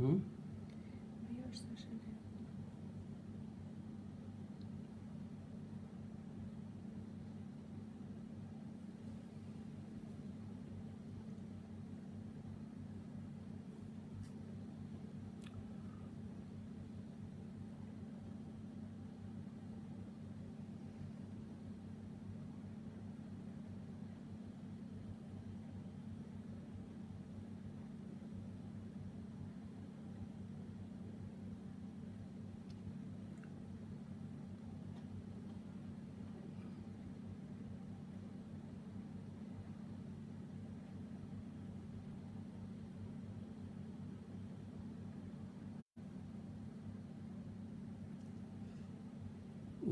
হুম।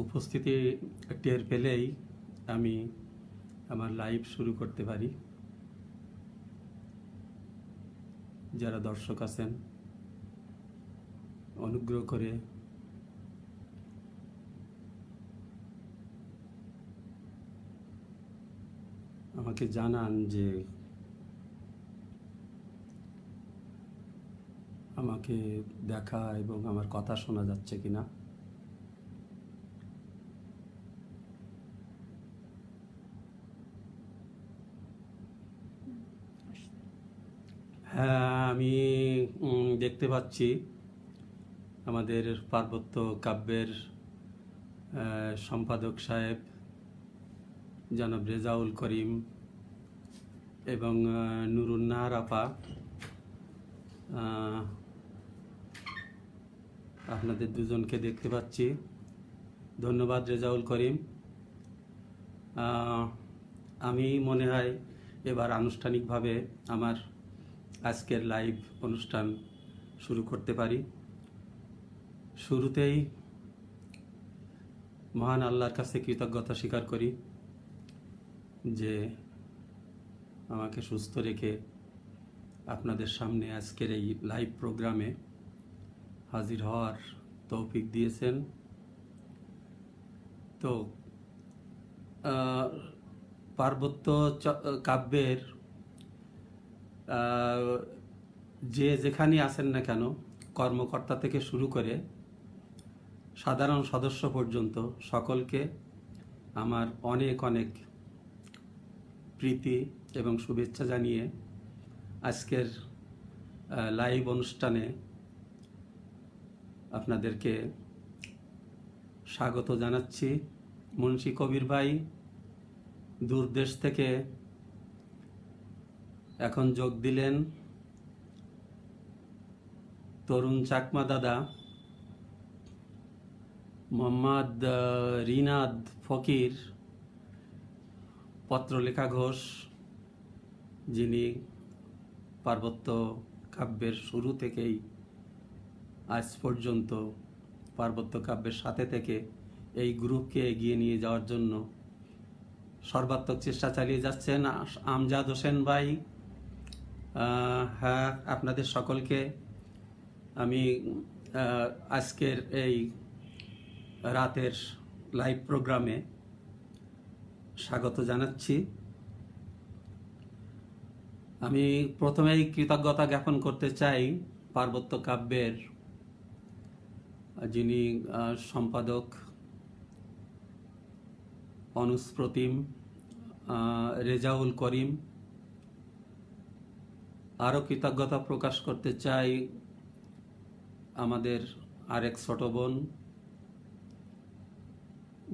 উপস্থিতি টের পেলেই আমি আমার লাইভ শুরু করতে পারি। যারা দর্শক আছেন অনুগ্রহ করে আমাকে জানান যে আমাকে দেখা এবং আমার কথা শোনা যাচ্ছে কিনা। হ্যাঁ, আমি দেখতে পাচ্ছি আমাদের পার্বত্য কাব্যের সম্পাদক সাহেব জনাব রেজাউল করিম এবং নুরুন্নাহার আপা, আপনাদের দুজনকে দেখতে পাচ্ছি। ধন্যবাদ রেজাউল করিম। আমি মনে হয় এবার আনুষ্ঠানিকভাবে আমার আজকের লাইভ অনুষ্ঠান শুরু করতে পারি। শুরুতেই মহান আল্লাহর কাছে কৃতজ্ঞতা স্বীকার করি যে আমাকে সুস্থ রেখে আপনাদের সামনে আজকের এই লাইভ প্রোগ্রামে হাজির হওয়ার তৌফিক দিয়েছেন। তো পার্বত্য কাব্যের যে যেখানে আছেন না কেন, কর্মকর্তা থেকে শুরু করে সাধারণ সদস্য পর্যন্ত সকলকে আমার অনেক অনেক প্রীতি এবং শুভেচ্ছা জানিয়ে আজকের লাইভ অনুষ্ঠানে আপনাদেরকে স্বাগত জানাচ্ছি। মুন্সি কবির ভাই দূরদেশ থেকে এখন যোগ দিলেন। তরুণ চাকমা দাদা, মোহাম্মদ রিনাদ ফকির, পত্রলেখা ঘোষ, যিনি পার্বত্য কাব্যের শুরু থেকেই আজ পর্যন্ত পার্বত্য কাব্যের সাথে থেকে এই গ্রুপকে এগিয়ে নিয়ে যাওয়ার জন্য সর্বাত্মক চেষ্টা চালিয়ে যাচ্ছেন। আমজাদ হোসেন ভাই, হ্যাঁ, আপনাদের সকলকে আমি আজকের এই রাতের লাইভ প্রোগ্রামে স্বাগত জানাচ্ছি। আমি প্রথমেই কৃতজ্ঞতা জ্ঞাপন করতে চাই পার্বত্য কাব্যের যিনি সম্পাদক অনুস প্রতিম রেজাউল করিম। আরও কৃতজ্ঞতা প্রকাশ করতে চাই আমাদের আরেক ছোট বোন,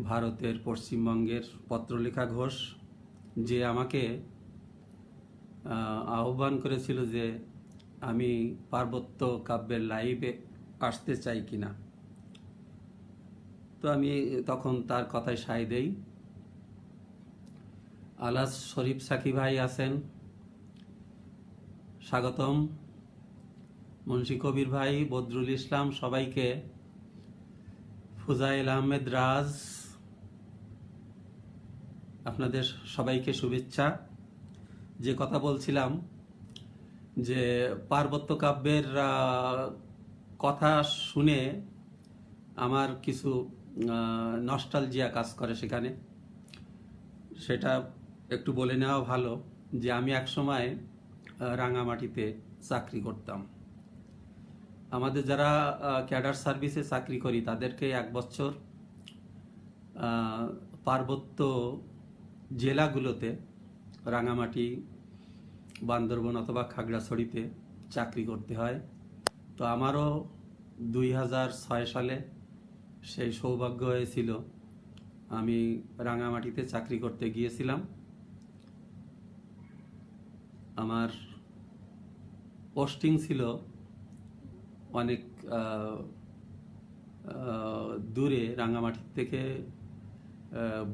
ভারতের পশ্চিমবঙ্গের পত্রলেখা ঘোষ, যে আমাকে আহ্বান করেছিল যে আমি পার্বত্য কাব্যের লাইভে আসতে চাই কিনা। তো আমি তখন তার কথায় সায় দেই। আলাস শরীফ সাকি ভাই আছেন, স্বাগতম। মুন্সি কবির ভাই, বদরুল ইসলাম, সবাইকে, ফুজাইল আহমেদ রাজ, আপনাদের সবাইকে শুভেচ্ছা। যে কথা বলছিলাম যে পার্বত্য কাব্যের কথা শুনে আমার কিছু নস্টালজিয়া কাজ করে সেখানে। সেটা একটু বলে নেওয়া ভালো যে আমি একসময় রাঙামাটিতে চাকরি করতাম। আমাদের যারা ক্যাডার সার্ভিসে চাকরি করি তাদেরকে 1 বছর পার্বত্য জেলাগুলোতে রাঙামাটি, বান্দরবন অথবা খাগড়াছড়িতে চাকরি করতে হয়। তো আমারও 2006 সালে সেই সৌভাগ্য হয়েছিল, আমি রাঙামাটিতে চাকরি করতে গিয়েছিলাম। আমার পোস্টিং ছিল অনেক দূরে, রাঙামাটি থেকে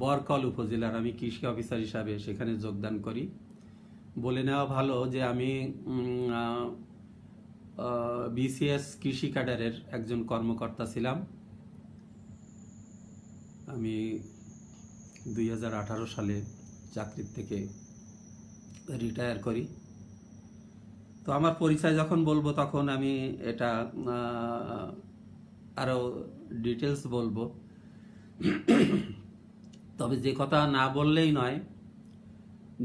বরকল উপজেলার আমি কৃষি অফিসার হিসাবে সেখানে যোগদান করি। বলে নেওয়া ভালো যে আমি বিসিএস কৃষি ক্যাডারের একজন কর্মকর্তা ছিলাম। আমি 2018 সালে চাকরির থেকে রিটায়ার করি। তো আমার পরিচয় যখন বলবো তখন আমি এটা আরও ডিটেলস বলবো। তবে যে কথা না বললেই নয়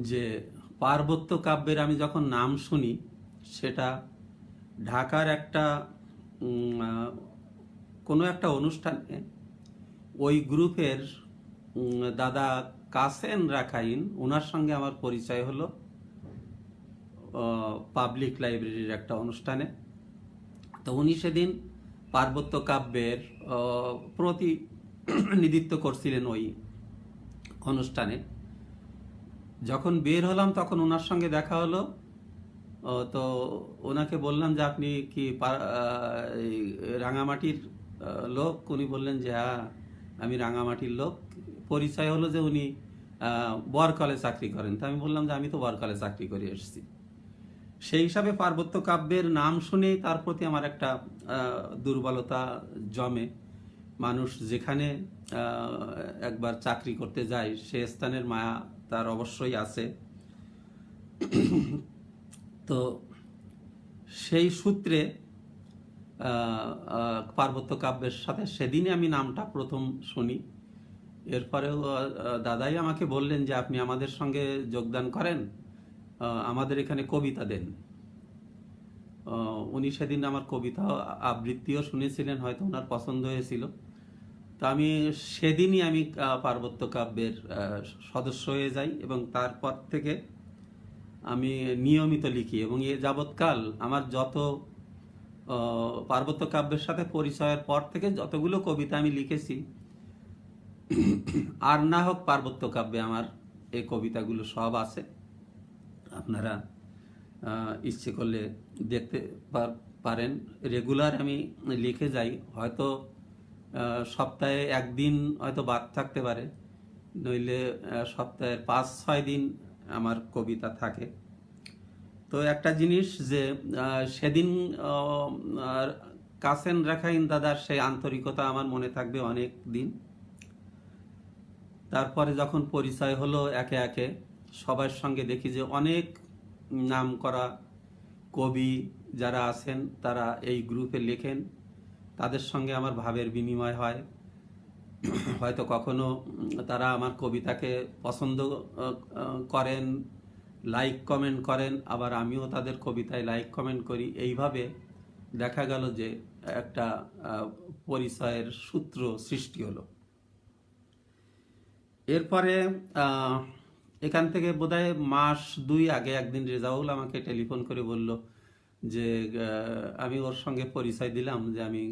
যে পার্বত্য কাব্যের আমি যখন নাম শুনি, সেটা ঢাকার একটা কোনো একটা অনুষ্ঠানে ওই গ্রুপের দাদা কাসেম রাখাইন, ওনার সঙ্গে আমার পরিচয় হলো পাবলিক লাইব্রেরির একটা অনুষ্ঠানে। তো উনি সেদিন পার্বত্য কাব্যের প্রতিনিধিত্ব করছিলেন ওই অনুষ্ঠানে। যখন বের হলাম তখন ওনার সঙ্গে দেখা হলো। তো ওনাকে বললাম যে আপনি কি রাঙামাটির লোক? উনি বললেন যে হ্যাঁ, আমি রাঙামাটির লোক। পরিচয় হলো যে উনি বরকলে চাকরি করেন। তো আমি বললাম যে আমি তো বরকলে চাকরি করে এসেছি। সেই হিসাবে পার্বত্য কাব্যের নাম শুনেই তার প্রতি আমার একটা দুর্বলতা জমে। মানুষ যেখানে একবার চাকরি করতে যায় সে স্থানের মায়া তার অবশ্যই আছে। তো সেই সূত্রে পার্বত্য কাব্যের সাথে সেদিনই আমি নামটা প্রথম শুনি। এরপরেও দাদাই আমাকে বললেন যে আপনি আমাদের সঙ্গে যোগদান করেন, আমাদের এখানে কবিতা দেন। উনি সেদিন আমার কবিতা আবৃত্তিও শুনেছিলেন, হয়তো ওনার পছন্দ হয়েছিল। তো আমি সেদিনই আমি পার্বত্য কাব্যের সদস্য হয়ে যাই এবং তারপর থেকে আমি নিয়মিত লিখি এবং এ যাবৎকাল আমার যত পার্বত্য কাব্যের সাথে পরিচয়ের পর থেকে যতগুলো কবিতা আমি লিখেছি, আর না হোক পার্বত্য কাব্যে আমার এই কবিতাগুলো সব আছে। আপনারা ইচ্ছে করলে দেখতে পারেন। রেগুলার আমি লিখে যাই, হয়তো সপ্তাহে একদিন হয়তো বাদ থাকতে পারে, নইলে সপ্তাহের 5-6 দিন আমার কবিতা থাকে। তো একটা জিনিস যে সেদিন কাসেম রাখাইন দাদার সেই আন্তরিকতা আমার মনে থাকবে অনেক দিন। তারপরে যখন পরিচয় হলো একে একে সবার সঙ্গে, দেখি যে অনেক নাম করা কবি যারা আছেন তারা এই গ্রুপে লেখেন, তাদের সঙ্গে আমার ভাবের বিনিময় হয়। হয়তো কখনো তারা আমার কবিতাকে পছন্দ করেন, লাইক কমেন্ট করেন, আবার আমিও তাদের কবিতায় লাইক কমেন্ট করি। এইভাবে দেখা গেল যে একটা পরিচয়ের সূত্র সৃষ্টি হলো। এরপরে এখান থেকে বোধহয় 1-2 মাস আগে একদিন রেজাউল আমাকে টেলিফোন করে বলল যে আমি ওর সঙ্গে পরিচয় দিলাম যে আমি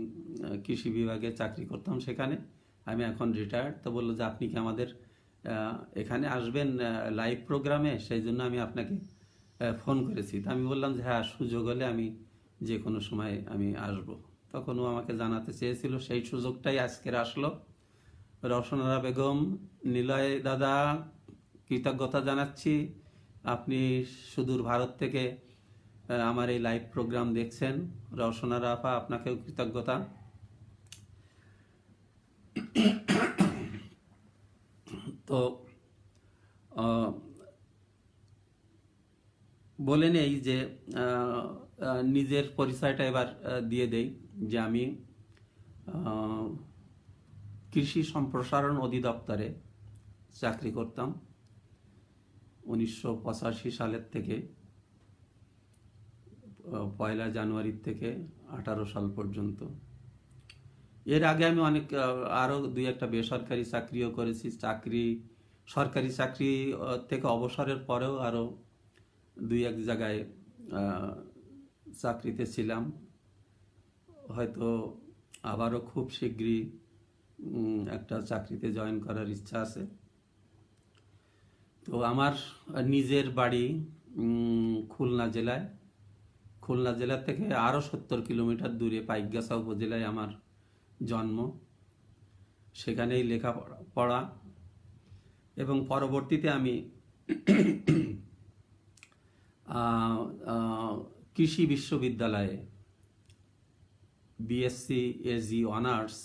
কৃষি বিভাগে চাকরি করতাম সেখানে, আমি এখন রিটায়ার্ড। তো বললো যে আপনি কি আমাদের এখানে আসবেন লাইভ প্রোগ্রামে, সেই জন্য আমি আপনাকে ফোন করেছি। তো আমি বললাম যে হ্যাঁ, সুযোগ হলে আমি যে কোনো সময় আমি আসব। তখন ও আমাকে জানাতে চেয়েছিল, সেই সুযোগটাই আজকের আসলো। রওশনারা বেগম, নিলয় দাদা, কৃতজ্ঞতা জানাচ্ছি। আপনি সুদূর ভারত থেকে আমার এই লাইভ প্রোগ্রাম দেখছেন। রওশনারা আপা, আপনাকেও কৃতজ্ঞতা। তো বলে নেই যে নিজের পরিচয়টা এবার দিয়ে দেই যে আমি কৃষি সম্প্রসারণ অধিদপ্তরে চাকরি করতাম 1985 সালের থেকে পয়লা জানুয়ারি থেকে 18 সাল পর্যন্ত। এর আগে আমি অনেক আরও দুই একটা বেসরকারি চাকরিও করেছি। সরকারি চাকরি থেকে অবসরের পরেও আরও দুই এক জায়গায় চাকরিতে ছিলাম। হয়তো আবারও খুব শীঘ্রই একটা চাকরিতে জয়েন করার ইচ্ছা আছে। তো আমার নিজের বাড়ি খুলনা জেলায়। খুলনা জেলা থেকে আরও 70 কিলোমিটার দূরে পাইকগাছা উপজেলায় আমার জন্ম। সেখানেই লেখাপড়া এবং পরবর্তীতে আমি কৃষি বিশ্ববিদ্যালয়ে বিএসসি এজি অনার্স,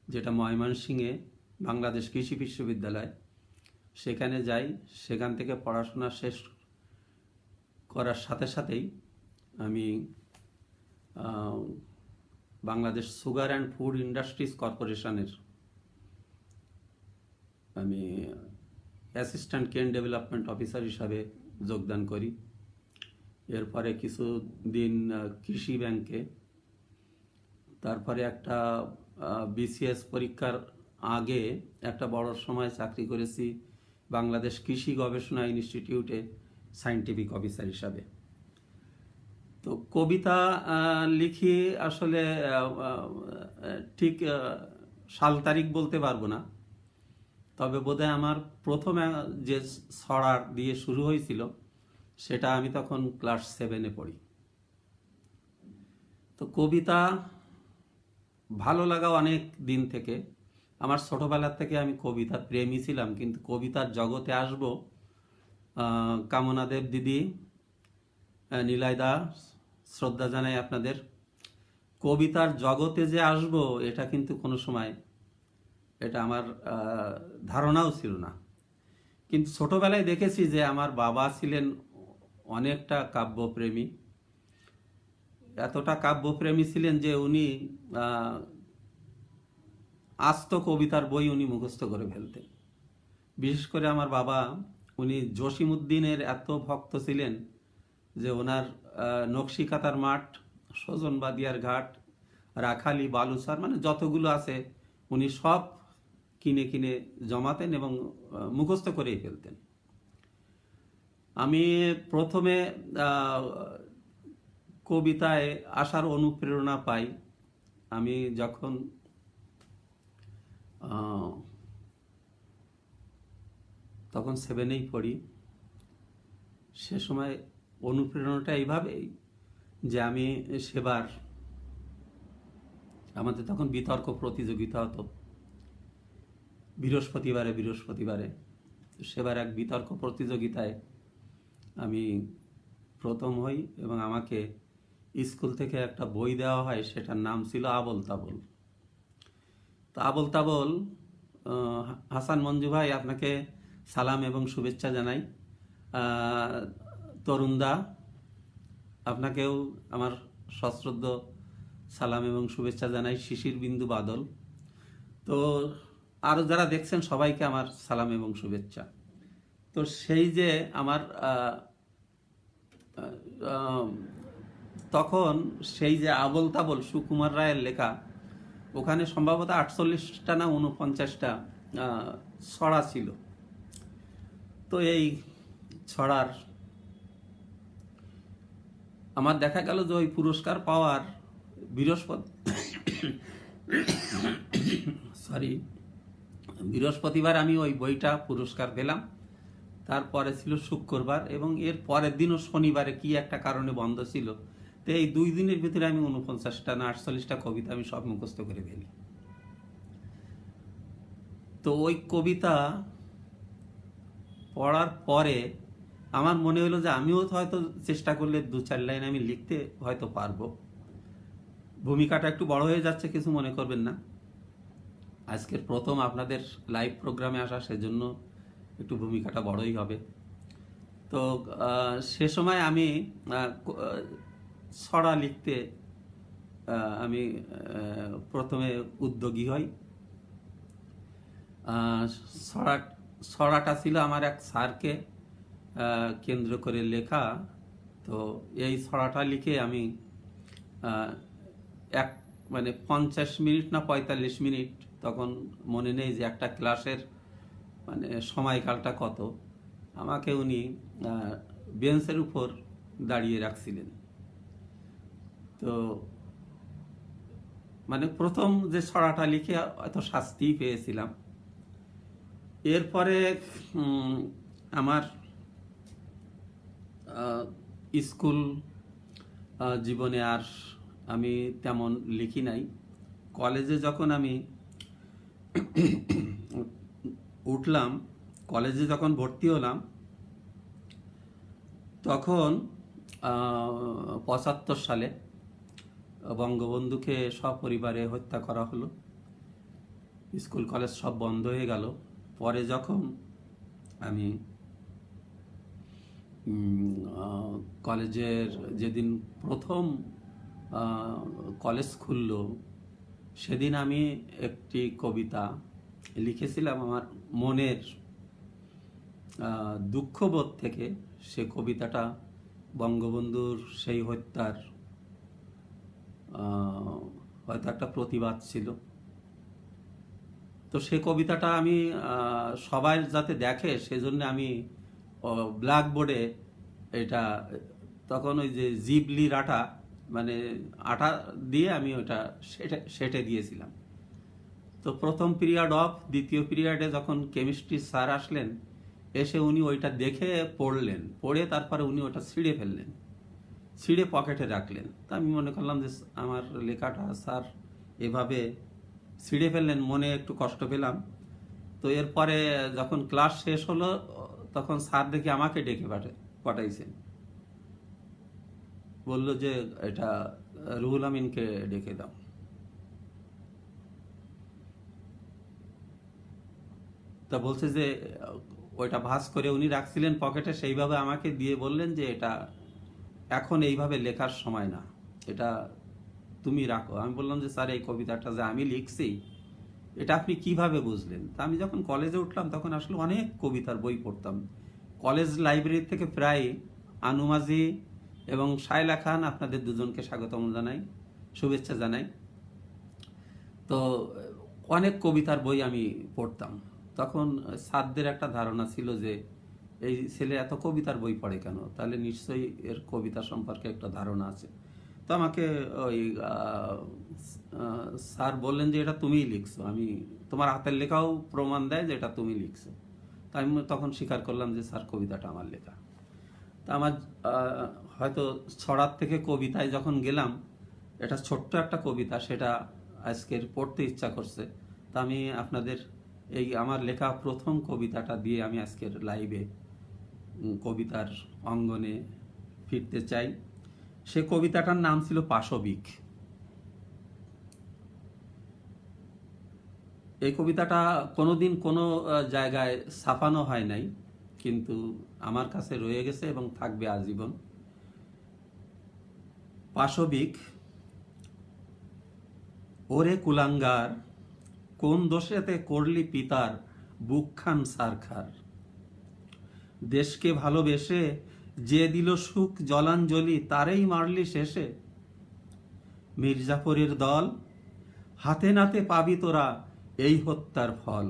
যেটা ময়মনসিংহে বাংলাদেশ কৃষি বিশ্ববিদ্যালয়, সেখানে যাই। সেখান থেকে পড়াশোনা শেষ করার সাথে সাথেই আমি Bangladesh sugar and food industries কর্পোরেশনের আমি অ্যাসিস্ট্যান্ট কেন ডেভেলপমেন্ট অফিসার হিসাবে যোগদান করি। এরপরে কিছুদিন কৃষি ব্যাংকে, তারপরে একটা বিসিএস পরীক্ষার আগে একটা বড় সময় চাকরি করেছি বাংলাদেশ কৃষি গবেষণা ইনস্টিটিউটে সায়েন্টিফিক অফিসার হিসাবে। তো কবিতা লিখি আসলে ঠিক সাল তারিখ বলতে পারবো না, তবে বোধহয় আমার প্রথম যে ছড়া দিয়ে শুরু হয়েছিল সেটা আমি তখন ক্লাস 7-এ পড়ি। তো কবিতা ভালো লাগা অনেক দিন থেকে, আমার ছোটবেলার থেকে আমি কবিতার প্রেমী ছিলাম। কিন্তু কবিতার জগতে আসব, কামনা দেব দিদি, নিলয় দা, শ্রদ্ধা জানাই আপনাদের, কবিতার জগতে যে আসব এটা কিন্তু কোনো সময় এটা আমার ধারণাও ছিল না। কিন্তু ছোটবেলায় দেখেছি যে আমার বাবা ছিলেন অনেকটা কাব্যপ্রেমী। এতটা কাব্যপ্রেমী ছিলেন যে উনি আস্ত কবিতার বই উনি মুখস্থ করে ফেলতেন। বিশেষ করে আমার বাবা, উনি জসিমউদ্দিনের এত ভক্ত ছিলেন যে ওনার নকশিকাতার মাঠ, সজনবাদিয়ার ঘাট, রাখালি, বালুসার, মানে যতগুলো আছে উনি সব কিনে কিনে জমাতেন এবং মুখস্থ করেই ফেলতেন। আমি প্রথমে কবিতায় আসার অনুপ্রেরণা পাই আমি যখন তখন 7-এই পড়ি। সে সময় অনুপ্রেরণাটা এইভাবেই যে আমি সেবার আমাদের তখন বিতর্ক প্রতিযোগিতা হতো বৃহস্পতিবারে। সেবার এক বিতর্ক প্রতিযোগিতায় আমি প্রথম হই এবং আমাকে স্কুল থেকে একটা বই দেওয়া হয়, সেটার নাম ছিল আবল তাবল। তো আবল তাবল, হাসান মঞ্জু ভাই আপনাকে সালাম এবং শুভেচ্ছা জানাই। তরুণদা, আপনাকেও আমার সশ্রদ্ধ সালাম এবং শুভেচ্ছা জানাই। শিশির বিন্দু বাদল, তো আরও যারা দেখছেন সবাইকে আমার সালাম এবং শুভেচ্ছা। তো সেই যে আমার তখন সেই যে আবল তাবল সুকুমার রায়ের লেখা, ওখানে সম্ভবত 48টা না 49টা ছড়া ছিল। তো এই ছড়ার আমার দেখা গেল যে ওই পুরস্কার পাওয়ার বৃহস্পতিবার আমি ওই বইটা পুরস্কার পেলাম। তারপরে ছিল শুক্রবার এবং এর পরের দিনও শনিবারে কি একটা কারণে বন্ধ ছিল। তো এই 2 দিনের ভিতরে আমি 49টা না 48টা কবিতা আমি সব মুখস্থ করে ফেলি। তো ওই কবিতা পড়ার পরে আমার মনে হলো যে আমিও হয়তো চেষ্টা করলে 2-4 লাইন আমি লিখতে হয়তো পারবো। ভূমিকাটা একটু বড় হয়ে যাচ্ছে, কিছু মনে করবেন না। আজকের প্রথম আপনাদের লাইভ প্রোগ্রামে আসা, সেজন্য একটু ভূমিকাটা বড়ই হবে। তো সে সময় আমি ছড়া লিখতে আমি প্রথমে উদ্যোগী হই। ছড়াটা ছিল আমার এক স্যারকে কেন্দ্র করে লেখা, তো এই ছড়াটা লিখে আমি আহ, এক মানে 50 মিনিট না 45 মিনিট, তখন মনে নেই যে একটা ক্লাসের মানে সময়কালটা কত, আমাকে উনি বেঞ্চের উপর দাঁড়িয়ে রাখছিলেন। তো মানে প্রথম যে ছড়াটা লিখে এত শাস্তি পেয়েছিলাম। এরপরে উম, আমার আহ, স্কুল জীবনে আর আমি তেমন লিখি নাই। কলেজে যখন আমি উঠলাম, কলেজে যখন ভর্তি হলাম, তখন 75 সালে বঙ্গবন্ধুকে সপরিবারে হত্যা করা হলো। স্কুল কলেজ সব বন্ধ হয়ে গেল। পরে যখন আমি কলেজের যেদিন প্রথম কলেজ খুলল, সেদিন আমি একটি কবিতা লিখেছিলাম আমার মনের দুঃখবোধ থেকে। সে কবিতাটা বঙ্গবন্ধুর সেই হত্যার হয়তো একটা প্রতিবাদ ছিল। তো সে কবিতাটা আমি সবাই যাতে দেখে সেজন্য আমি ব্ল্যাকবোর্ডে এটা, তখন ওই যে জিবলির আটা, মানে আটা দিয়ে আমি ওটা সেটে দিয়েছিলাম। তো প্রথম পিরিয়ড অফ, দ্বিতীয় পিরিয়ডে যখন কেমিস্ট্রি স্যার আসলেন, এসে উনি ওইটা দেখে পড়লেন, পড়ে তারপরে উনি ওটা ছিঁড়ে ফেললেন, ছিঁড়ে পকেটে রাখলেন। তা আমি মনে করলাম যে আমার লেখাটা স্যার এভাবে ছিঁড়ে ফেললেন, মনে একটু কষ্ট পেলাম। তো এরপরে যখন ক্লাস শেষ হলো, তখন স্যার দেখি আমাকে ডেকে পাঠাইছেন, বলল যে এটা রুহুল আমিনকে ডেকে দাও। তা বলছে যে ওইটা ভাঁজ করে উনি রাখছিলেন পকেটে, সেইভাবে আমাকে দিয়ে বললেন যে এটা এখন এইভাবে লেখার সময় না, এটা তুমি রাখো। আমি বললাম যে স্যার এই কবিতাটা যে আমি লিখছি এটা আপনি কিভাবে বুঝলেন? তা আমি যখন কলেজে উঠলাম তখন আসলে অনেক কবিতার বই পড়তাম। কলেজ লাইব্রেরি থেকে প্রায় আনু মাঝি এবং শায়লা খান, আপনাদের দুজনকে স্বাগতম জানাই, শুভেচ্ছা জানাই। তো অনেক কবিতার বই আমি পড়তাম। তখন স্যারদের একটা ধারণা ছিল যে এই ছেলে এত কবিতার বই পড়ে কেন, তাহলে নিশ্চয়ই এর কবিতা সম্পর্কে একটা ধারণা আছে। তো আমাকে ওই স্যার বললেন যে এটা তুমিই লিখছো, আমি তোমার হাতের লেখাও প্রমাণ দেয় যে এটা তুমি লিখছো। তো আমি তখন স্বীকার করলাম যে স্যার কবিতাটা আমার লেখা। তা আমার হয়তো ছড়ার থেকে কবিতায় যখন গেলাম, এটা ছোট্ট একটা কবিতা, সেটা আজকের পড়তে ইচ্ছা করছে। তা আমি আপনাদের এই আমার লেখা প্রথম কবিতাটা দিয়ে আমি আজকের লাইভে কবিতার অঙ্গনে ফিরতে চাই। সে কবিতাটার নাম ছিল পাশবিক। এই কবিতাটা কোনোদিন কোনো জায়গায় ছাপানো হয় নাই, কিন্তু আমার কাছে রয়ে গেছে এবং থাকবে আজীবন। পাশবিক। ওরে কুলাঙ্গার, কোন দোষেতে করলি পিতার বুকখান সারখার? দেশকে ভালোবেসে যে দিল সুখ জলাঞ্জলি, তারেই মারলি শেষে। মির্জাফরের দল, হাতে নাতে পাবি তোরা এই হত্যার ফল।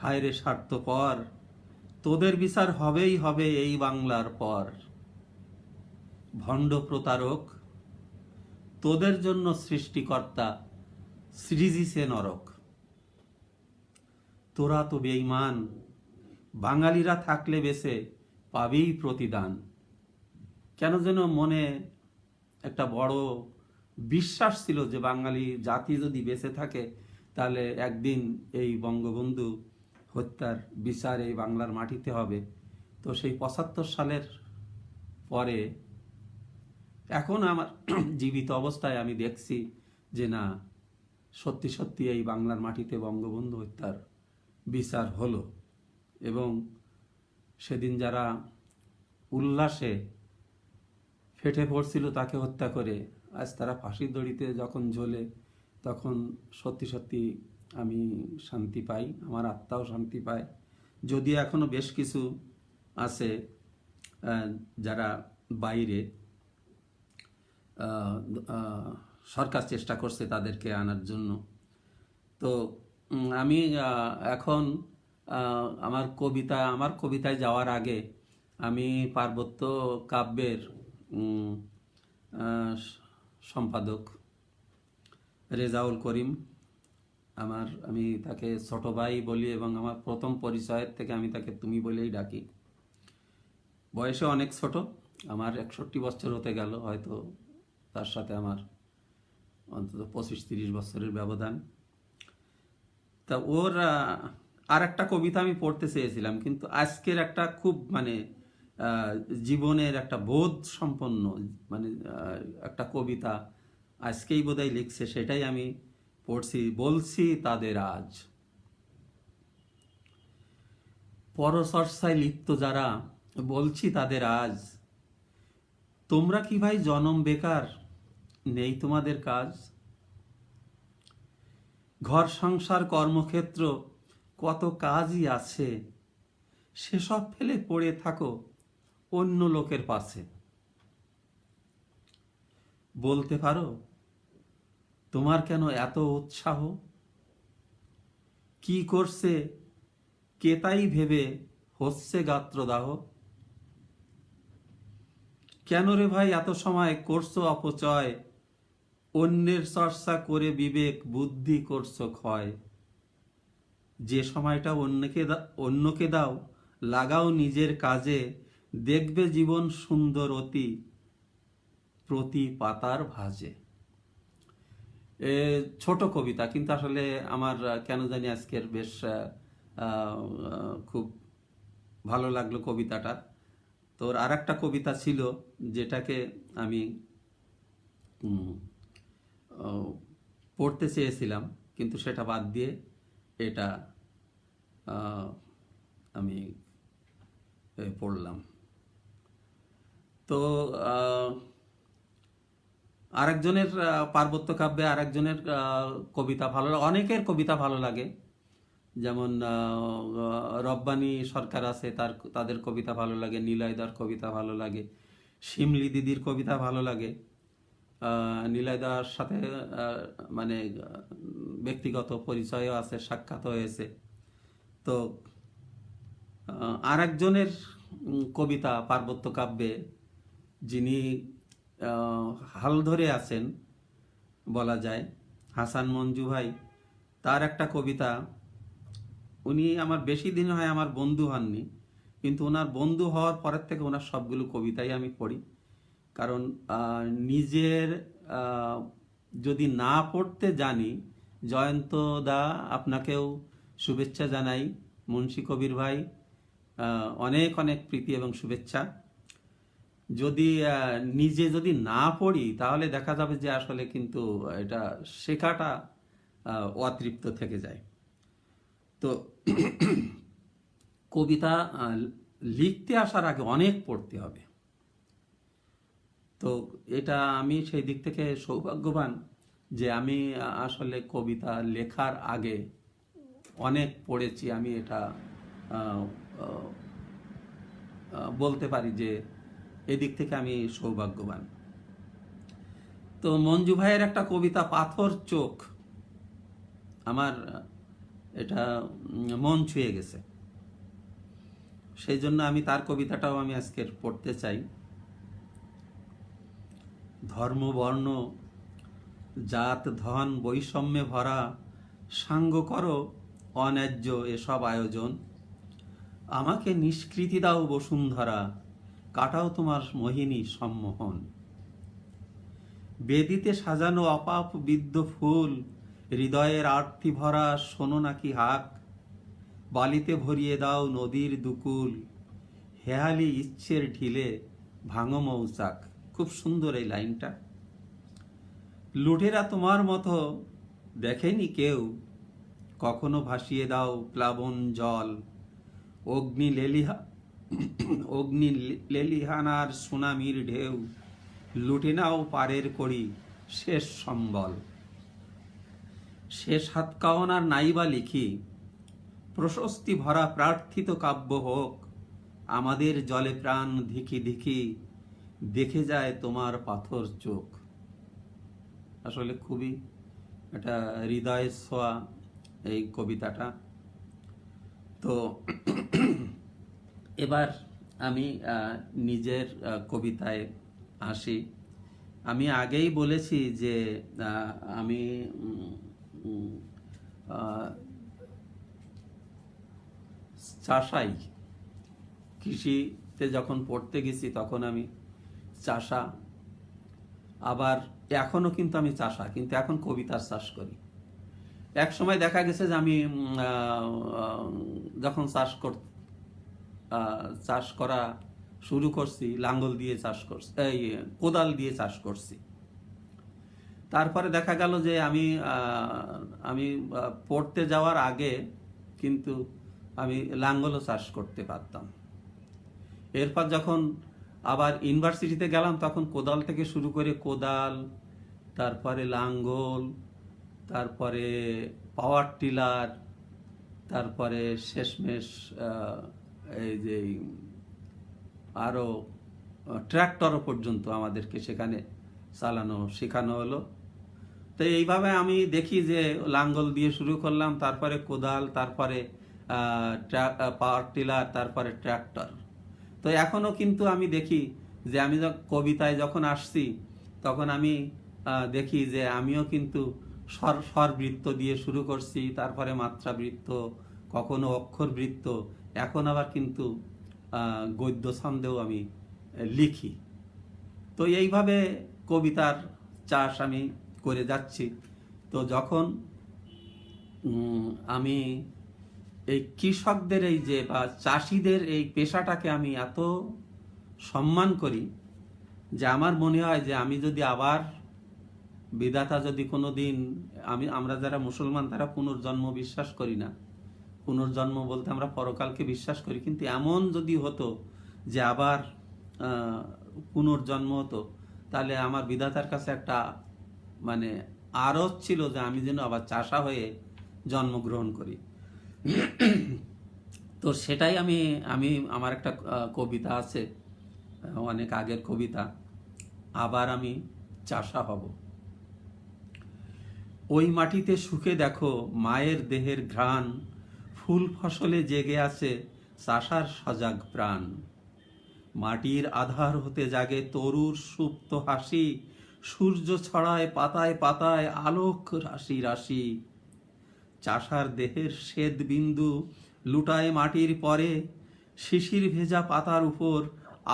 হায়রে স্বার্থপর, তোদের বিচার হবেই হবে এই বাংলার পর। ভণ্ড প্রতারক, তোদের জন্য সৃষ্টিকর্তা সৃজিছে নরক। তোরা তো বেঈমান, বাঙালিরা থাকলে বেঁচে পাবেই প্রতিদান। কেন যেন মনে একটা বড় বিশ্বাস ছিল যে বাঙালি জাতি যদি বেঁচে থাকে তাহলে একদিন এই বঙ্গবন্ধু হত্যার বিচার এই বাংলার মাটিতে হবে। তো সেই 75 সালের পরে এখন আমার জীবিত অবস্থায় আমি দেখছি যে না, সত্যি সত্যি এই বাংলার মাটিতে বঙ্গবন্ধু হত্যার বিচার হলো। এবং সেদিন যারা উল্লাসে ফেটে পড়ছিল তাকে হত্যা করে, আজ তারা ফাঁসির দড়িতে যখন ঝোলে, তখন সত্যি সত্যি আমি শান্তি পাই, আমার আত্মাও শান্তি পায়। যদিও এখনো বেশ কিছু আছে যারা বাইরে আহ, আহ, সরকার চেষ্টা করছে তাদেরকে আনার জন্য। তো আমি এখন আমার কবিতায় যাওয়ার আগে আমি পার্বত্য কাব্যের উম, সম্পাদক রেজাউল করিম, আমি তাকে ছোট ভাই বলি এবং আমার প্রথম পরিচয়ের থেকে আমি তাকে তুমি বলেই ডাকি। বয়সে অনেক ছোট, আমার 61 বছর হতে গেল, হয়তো তার সাথে আমার অন্তত 25-30 বছরের ব্যবধান। তা ওর আর একটা কবিতা আমি পড়তে চেয়েছিলাম, কিন্তু আজকের একটা খুব মানে জীবনের একটা বোধ সম্পন্ন মানে একটা কবিতা আজকেই বোধহয় লিখছে, সেটাই আমি পড়ছি। বলছি তাদের আজ, পরচর্চায় লিপ্ত যারা, বলছি তাদের আজ, তোমরা কি ভাই জনম বেকার, নেই তোমাদের কাজ? ঘর সংসার কর্মক্ষেত্র কত কাজই আছে, সেসব ফেলে পড়ে থাকো অন্য লোকের পাশে। বলতে পারো তোমার কেন এত উৎসাহ, কি করছে কে তাই ভেবে হচ্ছে গাত্রদাহ? কেন রে ভাই এত সময় করছো অপচয়, অন্যের চর্চা করে বিবেক বুদ্ধি করছো ক্ষয়? যে সময়টা অন্যকে দাও, লাগাও নিজের কাজে, দেখবে জীবন সুন্দর অতি, প্রতি পাতার ভাজে। ছোট কবিতা, কিন্তু আসলে আমার কেন জানি আজকের বেশ খুব ভালো লাগলো কবিতাটা। তোর আর একটা কবিতা ছিল যেটাকে আমি পড়তে চেয়েছিলাম, কিন্তু সেটা বাদ দিয়ে এটা আমি পড়লাম। তো আরেকজনের পার্বত্য কাব্যে আরেকজনের কবিতা ভালো লাগে, অনেকের কবিতা ভালো লাগে। যেমন রব্বানী সরকার আছে, তাদের কবিতা ভালো লাগে, নীলয়দার কবিতা ভালো লাগে, শিমলি দিদির কবিতা ভালো লাগে। নীলয়দার সাথে মানে ব্যক্তিগত পরিচয়ও আছে, সাক্ষাৎ হয়েছে। তো আরেকজনের কবিতা পার্বত্য কাব্যে যিনি হাল ধরে আছেন বলা যায়, হাসান মঞ্জু ভাই, তার একটা কবিতা, উনি আমার বেশি দিন হয় আমার বন্ধু হননি, কিন্তু ওনার বন্ধু হওয়ার পরের থেকে ওনার সবগুলো কবিতাই আমি পড়ি। কারণ নিজের যদি না পড়তে জানি, জয়ন্ত দা আপনাকেও শুভেচ্ছা জানাই, মুন্সী কবির ভাই অনেক অনেক প্রীতি এবং শুভেচ্ছা। যদি নিজে যদি না পড়ি তাহলে দেখা যাবে যে আসলে কিন্তু এটা শেখাটা অতৃপ্ত থেকে যায়। তো কবিতা লিখতে আসার আগে অনেক পড়তে হবে। তো এটা আমি সেই দিক থেকে সৌভাগ্যবান যে আমি আসলে কবিতা লেখার আগে অনেক পড়েছি। আমি এটা বলতে পারি যে এদিক থেকে আমি সৌভাগ্যবান। তো মঞ্জু ভাইয়ের একটা কবিতা পাথর চোখ, আমার এটা মন ছুঁয়ে গেছে, সেই জন্য আমি তার কবিতাটাও আমি আজকে পড়তে চাই। ধর্ম বর্ণ জাত ধন বৈষম্যে ভরা, সাঙ্গ করো অন্যায্য এসব আয়োজন, আমাকে নিষ্কৃতি দাও বসুন্ধরা, কাটাও তোমার মোহিনী সম্মোহন। বেদিতে সাজানো অপাপ বিদ্য ফুল, হৃদয়ের আরতি ভরা শোনো নাকি হাক, বালিতে ভরিয়ে দাও নদীর দুকুল, হেয়ালি ইচ্ছের ঢিলে ভাঙো মৌচাক। খুব সুন্দর এই লাইনটা। লুঠেরা তোমার মতো দেখেনি কেউ, কখনো ভাসিয়ে দাও প্লাবন জল, অগ্নি লেলিহানার সুনামির ঢেউ, লুটে নাও পারের করি শেষ সম্বল। শেষ হাত কাওনার নাইবা লিখি, প্রশস্তি ভরা প্রার্থিত কাব্য হোক, আমাদের জলে প্রাণ ধিকি ধিকি, দেখে যায় তোমার পাথর চোখ। আসলে খুবই একটা হৃদয় ছোঁয়া এই কবিতাটা। তো এবার আমি নিজের কবিতায় আসি। আমি আগেই বলেছি যে আমি উম, আহ, চাষাই, কৃষিতে যখন পড়তে গেছি তখন আমি চাষা, আবার এখনো কিন্তু আমি চাষা, কিন্তু এখন কবিতার চাষ করি। এক সময় দেখা গেছে যে আমি যখন চাষ করা শুরু করছি, লাঙ্গল দিয়ে চাষ করছি, এই কোদাল দিয়ে চাষ করছি। তারপরে দেখা গেল যে আমি পড়তে যাওয়ার আগে কিন্তু আমি লাঙ্গলও চাষ করতে পারতাম। এরপর যখন আবার ইউনিভার্সিটিতে গেলাম তখন কোদাল থেকে শুরু করে কোদাল, তারপরে লাঙ্গল, তারপরে পাওয়ার টিলার, তারপরে শেষমেশ এই যে আরও ট্র্যাক্টরও পর্যন্ত আমাদেরকে সেখানে চালানো শেখানো হলো। তো এইভাবে আমি দেখি যে লাঙ্গল দিয়ে শুরু করলাম, তারপরে কোদাল, তারপরে পাওয়ার টিলার, তারপরে ট্র্যাক্টর। তো এখনো কিন্তু আমি দেখি যে আমি কবিতায় যখন আসছি তখন আমি দেখি যে আমিও কিন্তু স্বরবৃত্ত দিয়ে শুরু করছি, তারপরে মাত্রাবৃত্ত, কখনো অক্ষরবৃত্ত, এখন আবার কিন্তু গদ্য ছন্দেও আমি লিখি। তো এইভাবে কবিতার চাষ আমি করে যাচ্ছি। তো যখন আমি এই কৃষকদের এই যে বা চাষিদের এই পেশাটাকে আমি এত সম্মান করি যে আমার মনে হয় যে আমি যদি আবার বিধাতা যদি কোনো দিন, আমরা যারা মুসলমান তারা পুনর্জন্ম বিশ্বাস করি না। পুনর্জন্ম বলতে আমরা পরকালকে বিশ্বাস করি, কিন্তু এমন যদি হতো যে আবার পুনর্জন্ম হতো, তাহলে আমার বিধাতার কাছে একটা মানে আরজ ছিল যে আমি যেন আবার চাষা হয়ে জন্মগ্রহণ করি। তো সেটাই আমি আমার একটা কবিতা আছে, অনেক আগের কবিতা, আবার আমি চাষা হব। ওই মাটিতে শুকে দেখো মায়ের দেহের ঘ্রাণ, ফুল ফসলে জেগে আছে চাষার সজাগ প্রাণ। মাটির আধার হতে জাগে তরুর সুপ্ত হাসি, সূর্য ছড়ায় পাতায় পাতায় আলোক রাশি রাশি। চাষার দেহের শ্বেত বিন্দু লুটায় মাটির পরে, শিশির ভেজা পাতার উপর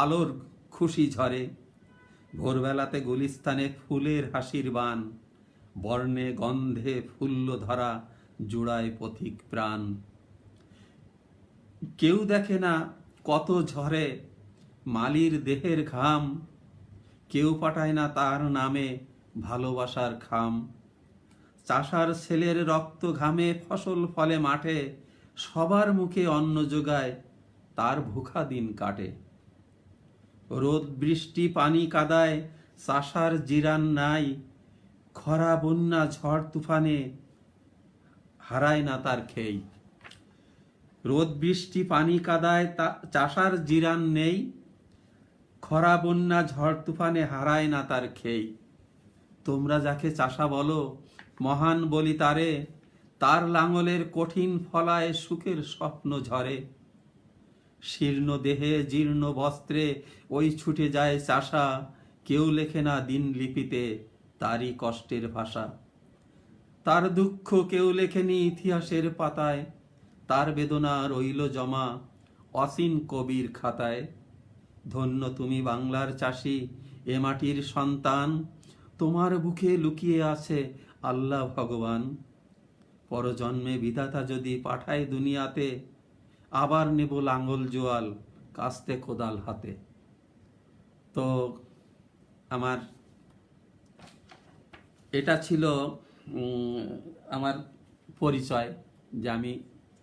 আলোর খুশি ঝরে। ভোরবেলাতে গুলিস্তানে ফুলের হাসির বান, বর্ণে গন্ধে ফুল্ল ধরা জুড়ায় পথিক প্রাণ। কেউ দেখে না কত ঝরে মালির দেহের ঘাম, কেউ পাঠায় না তার নামে ভালোবাসার খাম। চাষার ছেলের রক্ত ঘামে ফসল ফলে মাঠে, সবার মুখে অন্ন যোগায় তার ভুখা দিন কাটে। রোদ বৃষ্টি পানি কাদায় চাষার জিরান নাই, খরা বন্যা ঝড় তুফানে হারায় না তার খেই। রোদ বৃষ্টি পানি কাদায় চাষার জিরান নেই, খরা বন্যা ঝড় তুফানে হারায় না তার খেই। তোমরা যাকে চাষা বলো মহান বলি তারে, তার লাঙলের কঠিন ফলায় সুখের স্বপ্ন ঝরে। শীর্ণ দেহে জীর্ণ বস্ত্রে ওই ছুটে যায় চাষা, কেউ লেখে না দিন লিপিতে তারই কষ্টের ভাষা। তার দুঃখ কেউ লেখেনি ইতিহাসের পাতায়, তার বেদনা রইল জমা অসীম কবির খাতায়। ধন্য তুমি বাংলার চাষি, এ মাটির সন্তান, তোমার বুকে লুকিয়ে আছে আল্লাহ ভগবান। পরজন্মে বিধাতা যদি পাঠায় দুনিয়াতে, আবার নেব লাঙ্গল জোয়াল কাস্তে কোদাল হাতে। তো আমার এটা ছিল আমার পরিচয়, যে আমি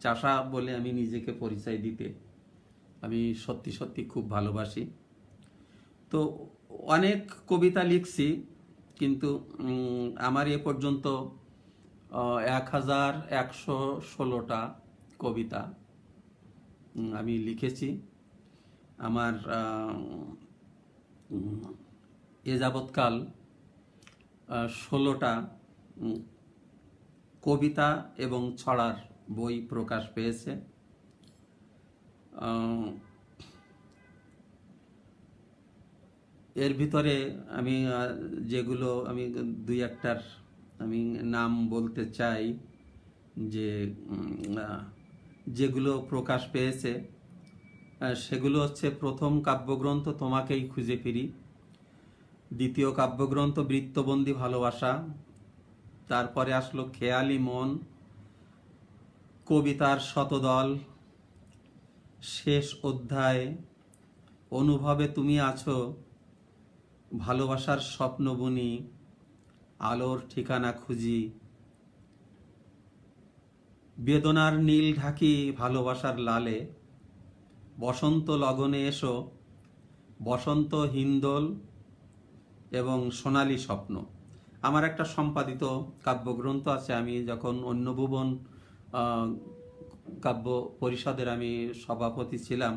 চাষা বলে আমি নিজেকে পরিচয় দিতে আমি সত্যি সত্যি খুব ভালোবাসি। তো অনেক কবিতা লিখছি, কিন্তু আমার এ পর্যন্ত 1116টা কবিতা আমি লিখেছি। আমার এ যাবৎকাল 16টা কবিতা এবং ছড়ার বই প্রকাশ পেয়েছে। এর ভিতরে আমি যেগুলো আমি দুই একটার আমি নাম বলতে চাই, যে যেগুলো প্রকাশ পেয়েছে সেগুলো হচ্ছে: প্রথম কাব্যগ্রন্থ তোমাকেই খুঁজে ফিরি, দ্বিতীয় কাব্যগ্রন্থ বৃত্তবন্দী ভালোবাসা, তারপরে আসলো খেয়ালি মন, কবিতার শতদল, শেষ অধ্যায় অনুভবে তুমি আছো, ভালোবাসার স্বপ্ন বুনি, আলোর ঠিকানা খুঁজি, বেদনার নীল ঢাকি ভালোবাসার লালে, বসন্ত লগনে এসো, বসন্ত হিন্দোল এবং সোনালী স্বপ্ন। আমার একটা সম্পাদিত কাব্যগ্রন্থ আছে। আমি যখন অন্য ভুবন কাব্য পরিষদের আমি সভাপতি ছিলাম,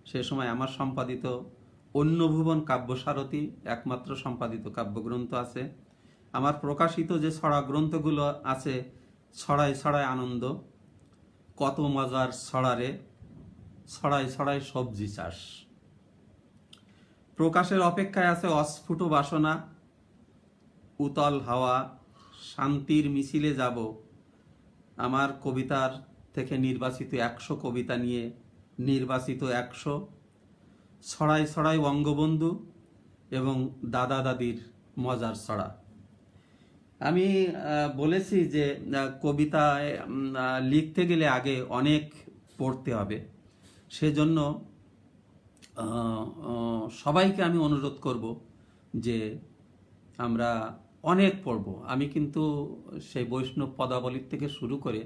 সে সময় আমার সম্পাদিত অন্য ভুবন কাব্যসারথী একমাত্র সম্পাদিত কাব্যগ্রন্থ আছে। আমার প্রকাশিত যে ছড়া গ্রন্থগুলো আছে: ছড়ায় ছড়ায় আনন্দ, কত মজার ছড়ারে, ছড়ায় ছড়ায় সবজি চাষ। প্রকাশের অপেক্ষায় আছে অস্ফুট বাসনা, উতল হাওয়া, শান্তির মিছিলে যাব, আমার কবিতার থেকে নির্বাচিত 100 কবিতা নিয়ে নির্বাচিত 100, ছড়াই ছড়াই বঙ্গবন্ধু এবং দাদা দাদির মজার ছড়া। আমি বলেছি যে কবিতা লিখতে গেলে আগে অনেক পড়তে হবে। সেজন্য সবাইকে আমি অনুরোধ করব যে আমরা অনেক পড়ব। আমি কিন্তু সেই বৈষ্ণব পদাবলীর থেকে শুরু করে,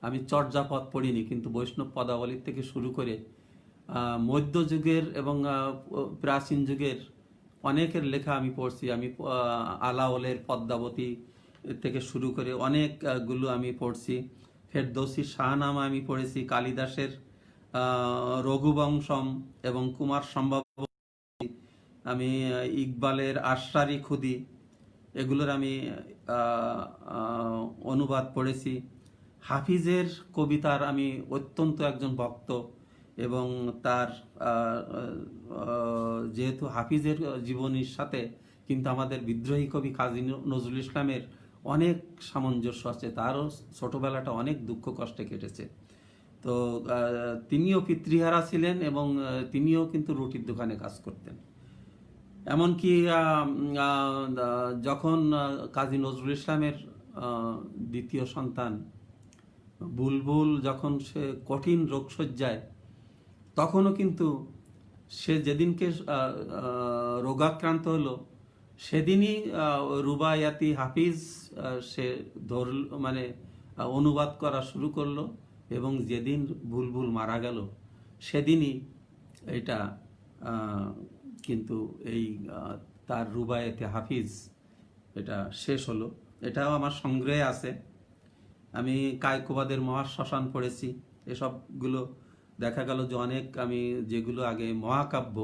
আমি চর্যাপদ পড়িনি, কিন্তু বৈষ্ণব পদাবলীর থেকে শুরু করে মধ্যযুগের এবং প্রাচীন যুগের অনেকের লেখা আমি পড়ছি। আমি আলাওলের পদ্মাবতী থেকে শুরু করে অনেকগুলো আমি পড়ছি। ফেরদৌসির শাহনামা আমি পড়েছি, কালিদাসের রঘুবংশম এবং কুমার সম্ভব, আমি ইকবালের আশরারি খুদি, এগুলোর আমি অনুবাদ পড়েছি। হাফিজের কবিতার আমি অত্যন্ত একজন ভক্ত, এবং তার যেহেতু হাফিজের জীবনীর সাথে কিন্তু আমাদের বিদ্রোহী কবি কাজী নজরুল ইসলামের অনেক সামঞ্জস্য আছে। তারও ছোটবেলাটা অনেক দুঃখ কষ্টে কেটেছে। তো তিনিও পিতৃহারা ছিলেন এবং তিনিও কিন্তু রুটির দোকানে কাজ করতেন। এমনকি যখন কাজী নজরুল ইসলামের দ্বিতীয় সন্তান বুলবুল যখন সে কঠিন রোগশয্যায়, তখনও কিন্তু সে যেদিনকে রোগাক্রান্ত হলো সেদিনই রুবায়াতি হাফিজ সে অনুবাদ করা শুরু করলো, এবং যেদিন বুলবুল মারা গেল সেদিনই এটা কিন্তু এই তার রুবায়াতি হাফিজ এটা শেষ হলো। এটাও আমার সংগ্রহে আছে। আমি কায়কোবাদের মহাশ্মশান পড়েছি। এসবগুলো দেখা গেল যে অনেক, আমি যেগুলো আগে মহাকাব্য,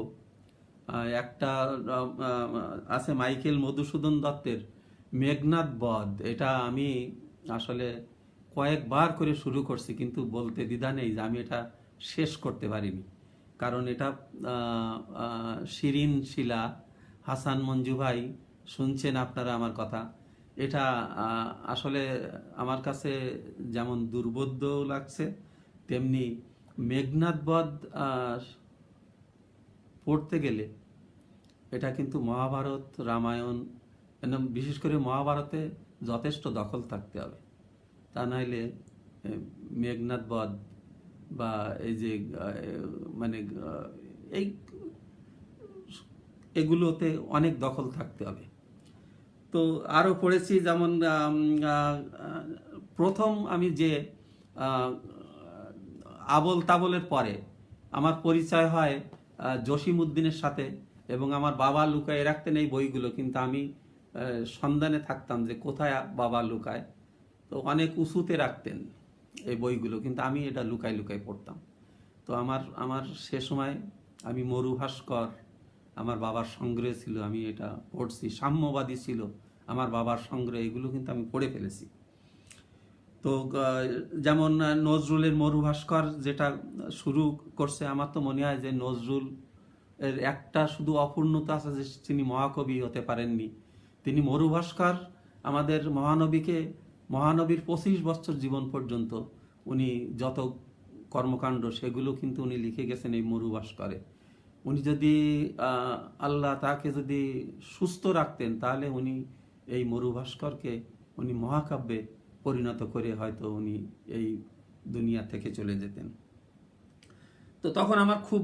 একটা আছে মাইকেল মধুসূদন দত্তের মেঘনাদ বধ। এটা আমি আসলে কয়েকবার করে শুরু করছি, কিন্তু বলতে দ্বিধা নেই যে আমি এটা শেষ করতে পারিনি। কারণ এটা শিরিন শিলা, হাসান মঞ্জু ভাই, শুনছেন আপনারা আমার কথা, এটা আসলে আমার কাছে যেমন দুর্বোধ্য লাগছে, তেমনি মেঘনাদ বধ পড়তে গেলে এটা কিন্তু মহাভারত, রামায়ণ, বিশেষ করে মহাভারতে যথেষ্ট দখল থাকতে হবে। তা নাইলে মেঘনাদ বধ বা এই যে এগুলোতে অনেক দখল থাকতে হবে। তো আরও পড়েছি, যেমন প্রথম আমি যে আবল তাবলের পরে আমার পরিচয় হয় জসিমউদ্দিনের সাথে, এবং আমার বাবা লুকায় রাখতেন এই বইগুলো, কিন্তু আমি সন্ধানে থাকতাম যে কোথায় বাবা লুকায়। তো অনেক উঁচুতে রাখতেন এই বইগুলো, কিন্তু আমি এটা লুকায় লুকায় পড়তাম। তো আমার সে সময় আমি মরু ভাস্কর, আমার বাবার সংগ্রহে ছিল, আমি এটা পড়ছি। সাম্যবাদী ছিল আমার বাবার সংগ্রহে, এগুলো কিন্তু আমি পড়ে ফেলেছি। তো যেমন নজরুলের মরুভাস্কর যেটা শুরু করছে, আমার তো মনে হয় যে নজরুল এর একটা শুধু অপূর্ণতা আছে, যে তিনি মহাকবি হতে পারেননি। তিনি মরুভাস্কর আমাদের মহানবীর 25 বছর জীবন পর্যন্ত উনি যত কর্মকাণ্ড সেগুলো কিন্তু উনি লিখে গেছেন এই মরুভাস্করে। উনি যদি আল্লাহ তাকে যদি সুস্থ রাখতেন, তাহলে উনি এই মরুভাস্করকে উনি মহাকাব্যে পরিণত করে হয়তো উনি এই দুনিয়া থেকে চলে যেতেন। তো তখন আমার খুব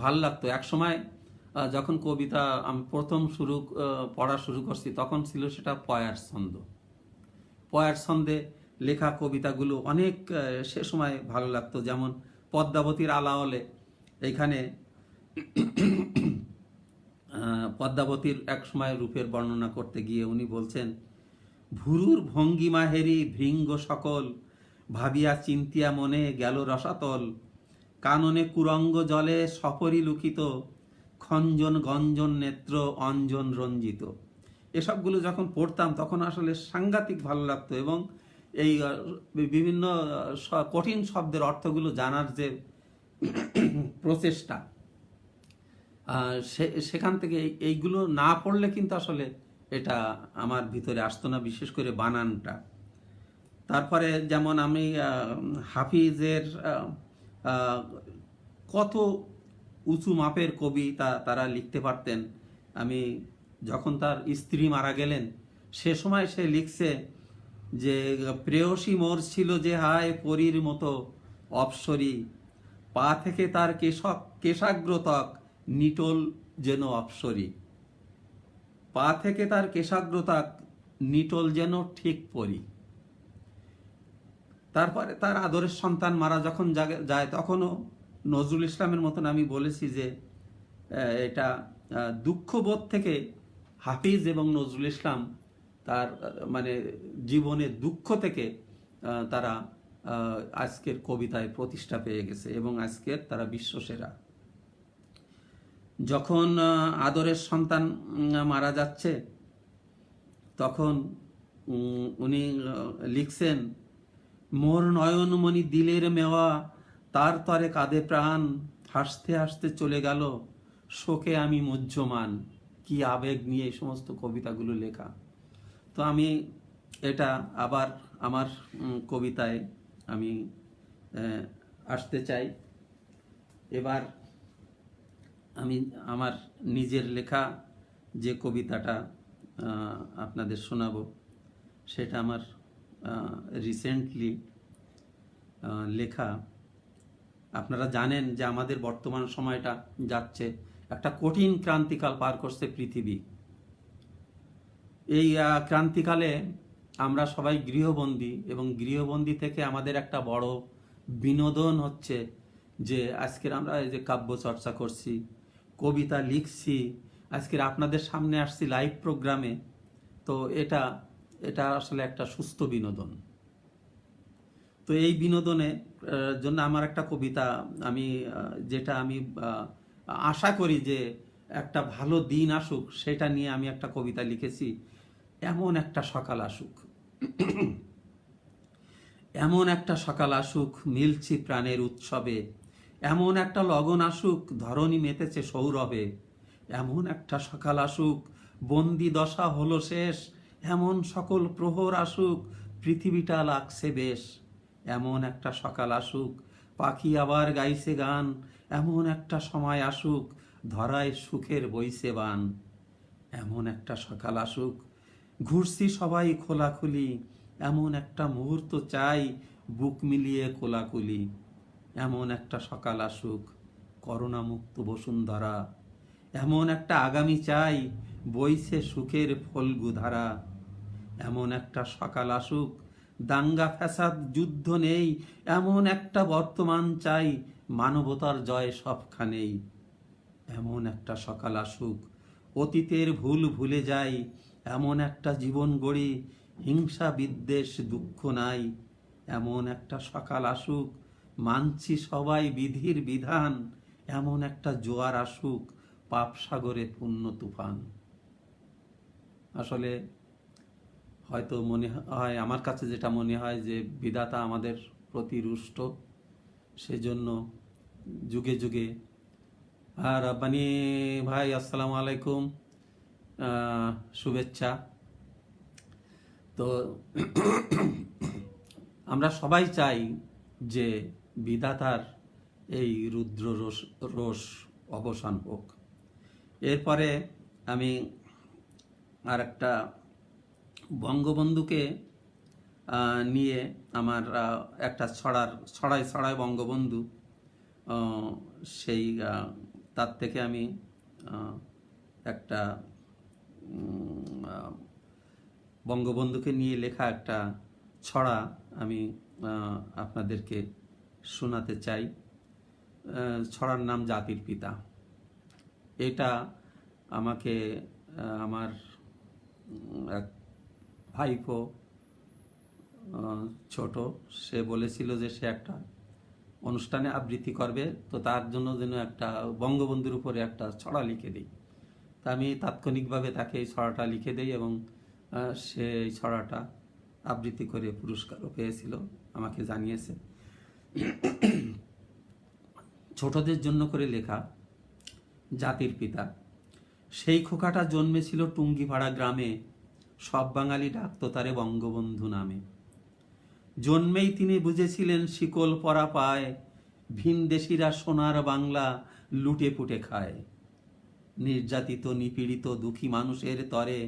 ভাল লাগতো। এক সময় যখন কবিতা আমি প্রথম পড়া শুরু করছি, তখন ছিল সেটা পয়ার ছন্দ। পয়ার ছন্দে লেখা কবিতাগুলো অনেক সে সময় ভালো লাগতো। যেমন পদ্মাবতীর আলাওলে, এইখানে পদ্মাবতীর এক সময় রূপের বর্ণনা করতে গিয়ে উনি বলছেন, ভুরুর ভঙ্গিমা হেরি ভৃঙ্গ সকল, ভাবিয়া চিন্তিয়া মনে গেল রসাতল, কাননে কুরঙ্গ জলে সপরিলুকিত, খঞ্জন গঞ্জন নেত্র অঞ্জন রঞ্জিত। এসবগুলো যখন পড়তাম তখন আসলে সাংঘাতিক ভালো লাগতো, এবং এই বিভিন্ন কঠিন শব্দের অর্থগুলো জানার যে প্রচেষ্টা, সেখান থেকে এইগুলো না পড়লে কিন্তু আসলে এটা আমার ভিতরে আসতো না, বিশেষ করে বানানটা। তারপরে যেমন আমি হাফিজের কত উঁচু মাপের কবিতা তারা লিখতে পারতেন। আমি যখন তার স্ত্রী মারা গেলেন, সে সময় সে লিখছে যে, প্রেয়সী মোর ছিল যে হায় পরীর মতো অপসরী, পা থেকে তার কেশাগ্রতক নিটোল যেন অপসরী, পা থেকে তার কেশাগ্রতক নিটোল যেন ঠিক পরি। তারপরে তার আদরের সন্তান মারা যখন যায়, তখনও নজরুল ইসলামের মতন আমি বলেছি যে এটা দুঃখবোধ থেকে হাফিজ এবং নজরুল ইসলাম তার মানে জীবনের দুঃখ থেকে তারা আজকের কবিতায় প্রতিষ্ঠা পেয়ে গেছে, এবং আজকের তারা বিশ্বসেরা। যখন আদরের সন্তান মারা যাচ্ছে, তখন উনি লিখছেন, মোর নয়নমণি দিলের মেওয়া, তার তরে কাঁদে প্রাণ, হাসতে হাসতে চলে গেল, শোকে আমি মুহ্যমান। কি আবেগ নিয়ে এই সমস্ত কবিতাগুলো লেখা। তো আমি এটা আবার আমার কবিতায় আমি আসতে চাই। এবার আমি আমার নিজের লেখা যে কবিতাটা আপনাদের শোনাবো, সেটা আমার রিসেন্টলি লেখা। আপনারা জানেন যে আমাদের বর্তমান সময়টা যাচ্ছে, একটা কঠিন ক্রান্তিকাল পার করছে পৃথিবী। এই ক্রান্তিকালে আমরা সবাই গৃহবন্দী, এবং গৃহবন্দী থেকে আমাদের একটা বড় বিনোদন হচ্ছে যে আজকের আমরা এই যে কাব্য চর্চা করছি, কবিতা লিখছি, আজকের আপনাদের সামনে আসছি লাইভ প্রোগ্রামে। তো এটা আসলে একটা সুস্থ বিনোদন। তো এই বিনোদনের জন্য আমার একটা কবিতা, যেটা আমি আশা করি যে একটা ভালো দিন আসুক, সেটা নিয়ে আমি একটা কবিতা লিখেছি। এমন একটা সকাল আসুক, এমন একটা সকাল আসুক মিলছি প্রাণের উৎসবে, এমন একটা লগন আসুক ধরণী মেতেছে সৌরভে, এমন একটা সকাল আসুক বন্দি দশা হলো শেষ, এমন সকল প্রহর আসুক পৃথিবীটা লাগছে বেশ, এমন একটা সকাল আসুক পাখি আবার গাইছে গান, এমন একটা সময় আসুক ধরায় সুখের বইছে বান, এমন একটা সকাল আসুক ঘুরছি সবাই খোলাখুলি, এমন একটা মুহূর্ত চাই বুক মিলিয়ে কোলাকুলি, এমন একটা সকাল আসুক করোনামুক্ত বসুন্ধরা, এমন একটা আগামী চাই বইছে সুখের ফল্গু ধারা, এমন একটা সকাল আসুক দাঙ্গা ফ্যাসাদ যুদ্ধ নেই, এমন একটা বর্তমান চাই মানবতার জয় সবখানেই, এমন একটা সকাল আসুক অতীতের ভুল ভুলে যাই, এমন একটা জীবন গড়ি হিংসা বিদ্বেষ দুঃখ নাই, এমন একটা সকাল আসুক মানছি সবাই বিধির বিধান, এমন একটা জোয়ার আসুক পাপ সাগরে পুণ্য তুফান। আসলে হয়তো মনে হয়, আমার কাছে যেটা মনে হয় যে বিধাতা আমাদের প্রতি রুষ্ট, সেজন্য যুগে যুগে। আর রাব্বানি ভাই আসসালামু আলাইকুম, শুভেচ্ছা। তো আমরা সবাই চাই যে বিধাতার এই রুদ্র রোষ অবসান হোক। এরপরে আমি আর একটা বঙ্গবন্ধুকে নিয়ে আমার একটা ছড়ায় বঙ্গবন্ধু, সেই তার থেকে আমি একটা বঙ্গবন্ধুকে নিয়ে লেখা একটা ছড়া আমি আপনাদেরকে শোনাতে চাই। ছড়ার নাম জাতির পিতা। এটা আমাকে আমার এক ভাইপো ছোট, সে বলেছিল যে সে একটা অনুষ্ঠানে আবৃত্তি করবে, তো তার জন্য যেন একটা বঙ্গবন্ধুর উপরে একটা ছড়া লিখে দিই। তা আমি তাৎক্ষণিকভাবে তাকে এই ছড়াটা লিখে দিই এবং সে এই ছড়াটা আবৃত্তি করে পুরস্কারও পেয়েছিল, আমাকে জানিয়েছে। ছোটদের জন্য করে লেখা জাতির পিতা। সেই খোকাটা জন্মেছিল টুঙ্গিপাড়া গ্রামে, সব বাঙালি ডাকতো তারে বঙ্গবন্ধু নামে। জন্মেই তিনি বুঝেছিলেন শিকল পরা পায়, ভিনদেশীরা সোনার বাংলা লুটে পুটে খায়। নির্যাতিত নিপীড়িত দুঃখী মানুষের তরে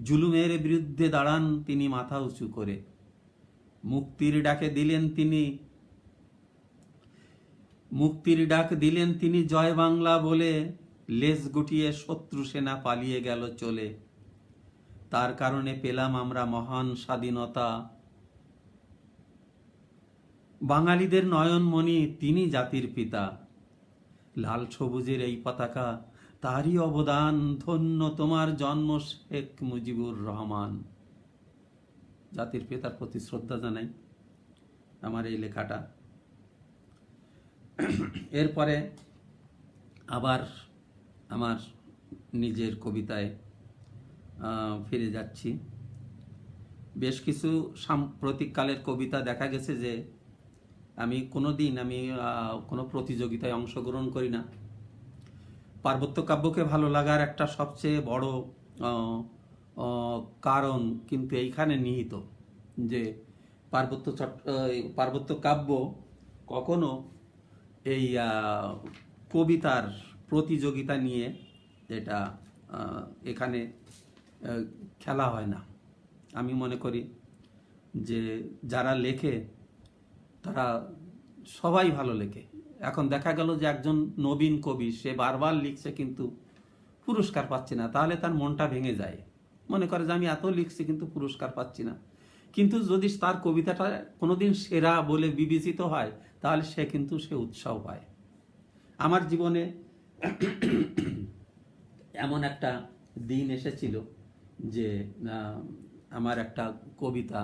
জুলুমের বিরুদ্ধে দাঁড়ান তিনি মাথা উঁচু করে। মুক্তির ডাক দিলেন তিনি জয় বাংলা বলে, লেজ গুটিয়ে শত্রু সেনা পালিয়ে গেল চলে। তার কারণে পেলাম আমরা মহান স্বাধীনতা, বাঙালিদের নয়নমণি তিনি জাতির পিতা। লাল সবুজের এই পতাকা তারই অবদান, ধন্য তোমার জন্ম শেখ মুজিবুর রহমান। জাতির পিতার প্রতি শ্রদ্ধা জানাই আমার এই লেখাটা। এরপরে আবার আমার নিজের কবিতায় ফিরে যাচ্ছি। বেশ কিছু সাম্প্রতিককালের কবিতা দেখা গেছে যে আমি কোনো প্রতিযোগিতায় অংশগ্রহণ করি না। পার্বত্য কাব্যকে ভালো লাগার একটা সবচেয়ে বড় কারণ কিন্তু এইখানে নিহিত, যে পার্বত্য কাব্য কখনো এই কবিতার প্রতিযোগিতা নিয়ে এটা এখানে খেলা হয় না। আমি মনে করি যে যারা লেখে তারা সবাই ভালো লেখে। এখন দেখা গেল যে একজন নবীন কবি, সে বারবার লিখছে কিন্তু পুরস্কার পাচ্ছে না, তাহলে তার মনটা ভেঙে যায়। মনে করে যে আমি এত লিখছি কিন্তু পুরস্কার পাচ্ছি না। কিন্তু যদি তার কবিতাটা কোনোদিন সেরা বলে বিবেচিত হয়, তাহলে সে উৎসাহ পায়। আমার জীবনে এমন একটা দিন এসেছিল যে আমার একটা কবিতা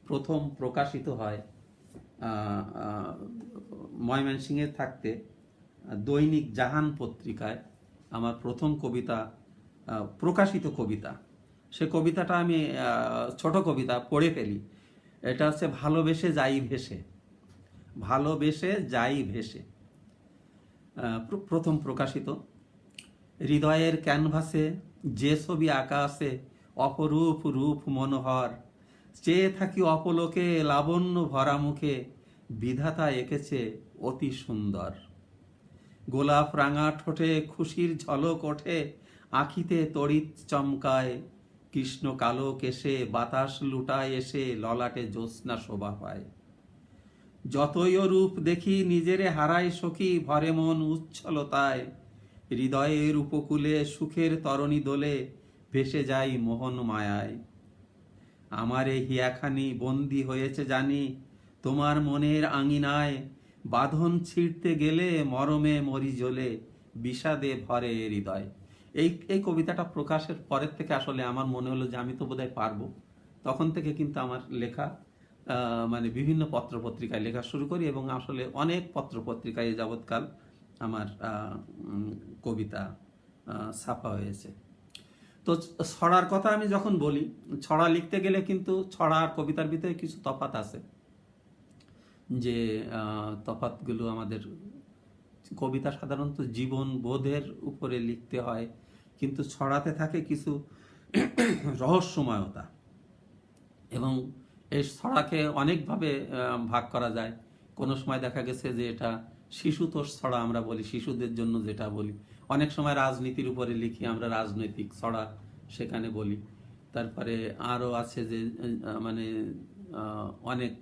প্রথম প্রকাশিত হয় ময়মনসিংহে থাকতে দৈনিক জাহান পত্রিকায়। আমার প্রথম কবিতা, প্রকাশিত কবিতা, সে কবিতাটা আমি ছোট কবিতা পড়ে ফেলি। এটা হচ্ছে ভালোবেসে যাই ভেসে। প্রথম প্রকাশিত। হৃদয়ের ক্যানভাসে যে ছবি আঁকা আছে অপরূপ রূপ মনোহর, চেয়ে থাকি অপলোকে লাবণ্য ভরা মুখে, বিধাতা এঁকেছে অতি সুন্দর। গোলাপ রাঙা ঠোঁটে খুশির ঝলক ওঠে, আঁখিতে তড়িৎ চমকায়, কৃষ্ণ কালো কেশে বাতাস লুটায় এসে ললাটে জ্যোৎস্না শোভা পায়। যতই রূপ দেখি নিজেরে হারাই সখী, ভরে মন উচ্ছলতায়, হৃদয়ের উপকূলে সুখের তরণী দোলে, ভেসে যাই মোহন মায়ায়। আমার এই হিয়াখানি বন্দী হয়েছে জানি তোমার মনের আঙিনায়, বাঁধন ছিঁড়তে গেলে মরমে মরি জ্বলে, বিষাদে ভরে হৃদয়। এই কবিতাটা প্রকাশের পরের থেকে আসলে আমার মনে হলো যে আমি তো বোধহয় পারবো। তখন থেকে কিন্তু আমার লেখা মানে বিভিন্ন পত্রপত্রিকায় লেখা শুরু করি এবং আসলে অনেক পত্রপত্রিকায় যাবৎকাল আমার কবিতা ছাপা হয়েছে। তো ছড়ার কথা আমি যখন বলি, ছড়া লিখতে গেলে কিন্তু ছড়া আর কবিতার ভিতরে কিছু তফাৎ আছে, যে তফাৎগুলো আমাদের, কবিতা সাধারণত জীবন বোধের উপরে লিখতে হয়, কিন্তু ছড়াতে থাকে কিছু রহস্যময়তা। এবং এই ছড়াকে অনেকভাবে ভাগ করা যায়। কোনো সময় দেখা গেছে যে এটা শিশুতোষ ছড়া আমরা বলি, শিশুদের জন্য যেটা বলি। অনেক সময় রাজনীতির উপরে লিখি আমরা, রাজনৈতিক ছড়া সেখানে বলি। তারপরে আরও আছে যে মানে অনেক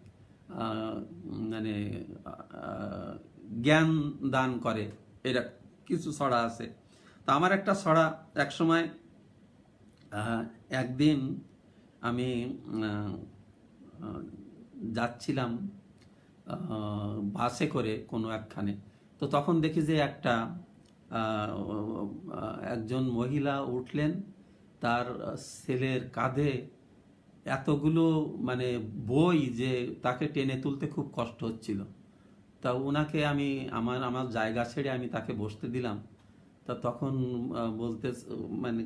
মানে জ্ঞান দান করে, এরা কিছু ছড়া আছে। তো আমার একটা ছড়া এক সময়, একদিন আমি যাচ্ছিলাম বাসে করে কোনো একখানে। তো তখন দেখি যে একজন মহিলা উঠলেন, তার ছেলের কাঁধে এতগুলো মানে বই যে তাকে টেনে তুলতে খুব কষ্ট হচ্ছিল। তা ওনাকে আমি আমার জায়গা ছেড়ে আমি তাকে বসতে দিলাম। তা তখন বলতে মানে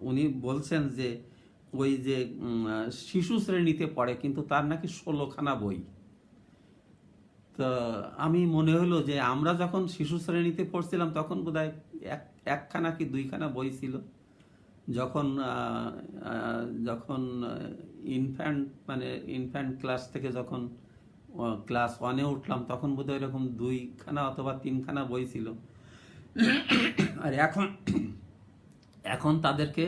উনি বলছেন যে ওই যে শিশু শ্রেণীতে পড়ে, কিন্তু তার নাকি 16খানা বই। তো আমি মনে হলো যে আমরা যখন শিশু শ্রেণীতে পড়ছিলাম তখন বোধহয় একখানা কি দুইখানা বই ছিল। যখন যখন ইনফ্যান্ট ক্লাস থেকে যখন ক্লাস 1-এ উঠলাম তখন বোধহয় এরকম 2খানা অথবা 3খানা বই ছিল। আর এখন তাদেরকে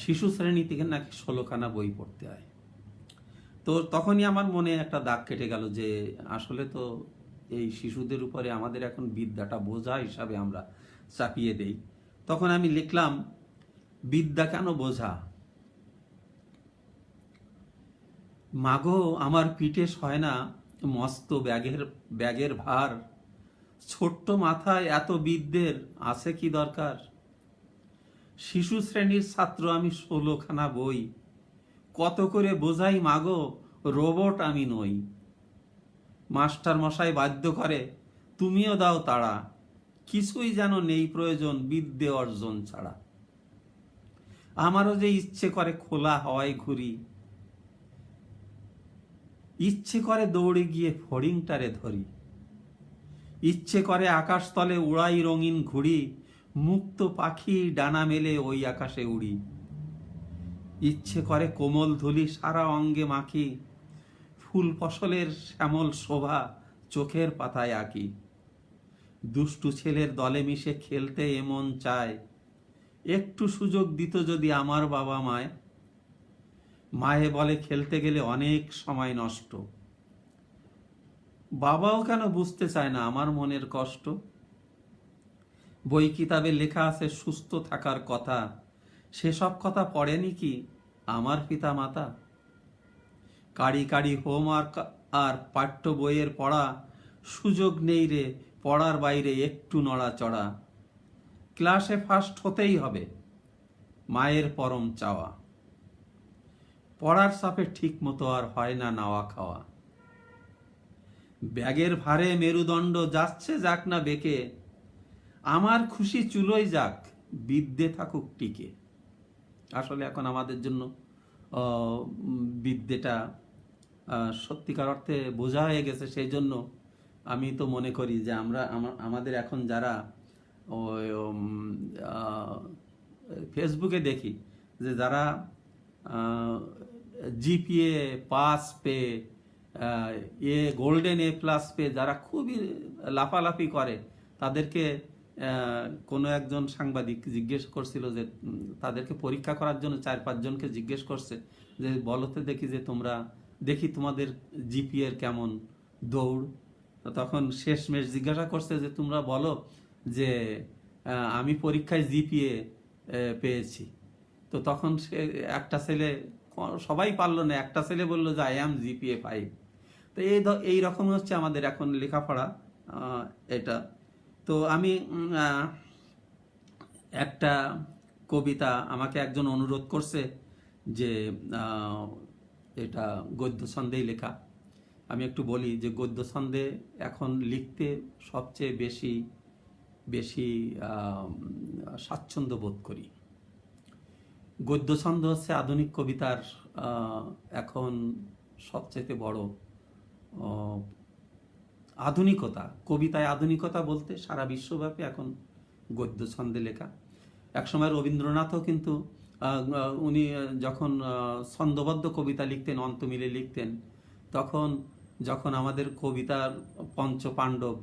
শিশু শ্রেণী থেকে নাকি 16খানা বই পড়তে হয়। তো তখনই আমার মনে একটা দাগ কেটে গেল যে আসলে তো এই শিশুদের উপরে আমাদের এখন বিদ্যাটা বোঝা হিসাবে আমরা চাপিয়ে দেই। তখন আমি লিখলাম, বিদ্যা কেন বোঝা? মাগো আমার পিঠে সয় না মস্ত ব্যাগের ভার, ছোট্ট মাথায় এত বিদ্যের আছে কি দরকার? শিশু শ্রেণীর ছাত্র আমি 16খানা বই, কত করে বোঝাই মাগো রোবট আমি নই। মাস্টার মশাই বাধ্য করে, তুমিও দাও তাড়া, কিছুই যেন নেই প্রয়োজন বিদ্যে অর্জন ছাড়া। আমারও যে ইচ্ছে করে খোলা হওয়ায় ঘুরি, ইচ্ছে করে দৌড়ে গিয়ে ফড়িংটারে ধরি, ইচ্ছে করে আকাশতলে উড়াই রঙিন ঘুড়ি, মুক্ত পাখি ডানা মেলে ওই আকাশে উড়ি। ইচ্ছে করে কোমল ধুলি সারা অঙ্গে মাখি, ফুল ফসলের শ্যামল শোভা চোখের পাতায় আঁকি। দুষ্টু ছেলের দলে মিশে খেলতে এমন চায়, একটু সুযোগ দিত যদি আমার বাবা মায়। মায়ে বলে খেলতে গেলে অনেক সময় নষ্ট, বাবাও কেন বুঝতে চায় না আমার মনের কষ্ট। বই কিতাবে লেখা আছে সুস্থ থাকার কথা, সেসব কথা পড়েনি কি আমার পিতা মাতা? কারি কারি হোমওয়ার্ক আর পাঠ্য বইয়ের পড়া, সুযোগ নেই রে পড়ার বাইরে একটু নড়াচড়া। ক্লাসে ফার্স্ট হতেই হবে মায়ের পরম চাওয়া, পড়ার চাপে ঠিক মতো আর হয় না নাওয়া খাওয়া। ব্যাগের ভারে মেরুদণ্ড যাচ্ছে যাক না বেঁকে, আমার খুশি চুলোই যাক বিদ্যে থাকুক টিকে। আসলে এখন আমাদের জন্য বিদ্যেটা সত্যিকার অর্থে বোঝা হয়ে গেছে। সেই জন্য আমি তো মনে করি যে আমাদের এখন যারা ফেসবুকে দেখি যে যারা জিপিএ পাস পেয়ে গোল্ডেন A+ পেয়ে যারা খুবই লাফালাফি করে, তাদেরকে কোনো একজন সাংবাদিক জিজ্ঞেস করছিল যে তাদেরকে পরীক্ষা করার জন্য 4-5 জনকে জিজ্ঞেস করছে যে বলতে দেখি তোমাদের জিপিএর কেমন দৌড়। তো তখন শেষমেশ জিজ্ঞাসা করছে যে তোমরা বলো যে আমি পরীক্ষায় জিপিএ পেয়েছি। তো তখন সে একটা ছেলে, সবাই পারলো না, একটা ছেলে বললো যে আই অ্যাম জিপিএ 5। তো এই রকম হচ্ছে আমাদের এখন লেখাপড়া এটা। তো আমি একটা কবিতা, আমাকে একজন অনুরোধ করছে যে এটা গদ্য ছন্দেই লেখা। আমি একটু বলি যে গদ্য ছন্দে এখন লিখতে সবচেয়ে বেশি বেশি স্বাচ্ছন্দ্য বোধ করি। গদ্য ছন্দ হচ্ছে আধুনিক কবিতার এখন সবচেয়ে বড় আধুনিকতা। কবিতায় আধুনিকতা বলতে সারা বিশ্বব্যাপী এখন গদ্য ছন্দে লেখা। একসময় রবীন্দ্রনাথও কিন্তু উনি যখন ছন্দবদ্ধ কবিতা লিখতেন, অন্তমিলে লিখতেন, তখন যখন আমাদের কবিতার পঞ্চপাণ্ডব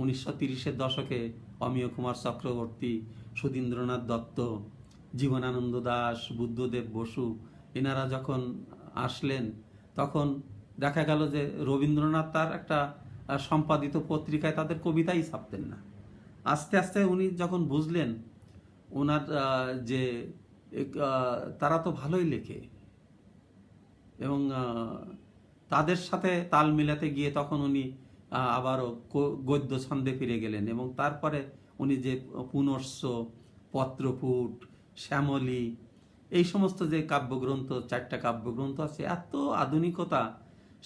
1930-এর দশকে অমিয় কুমার চক্রবর্তী, সুধীন্দ্রনাথ দত্ত, জীবনানন্দ দাশ, বুদ্ধদেব বসু এনারা যখন আসলেন, তখন দেখা গেল যে রবীন্দ্রনাথ তার একটা সম্পাদিত পত্রিকায় তাদের কবিতাই ছাপতেন না। আস্তে আস্তে উনি যখন বুঝলেন ওনার যে তারা তো ভালোই লেখে, এবং তাদের সাথে তাল মিলাতে গিয়ে তখন উনি আবারও গদ্য ছন্দে ফিরে গেলেন, এবং তারপরে উনি যে পুনর্স, পত্রপুট, শ্যামলী, এই সমস্ত যে কাব্যগ্রন্থ, 4টা কাব্যগ্রন্থ আছে, এত আধুনিকতা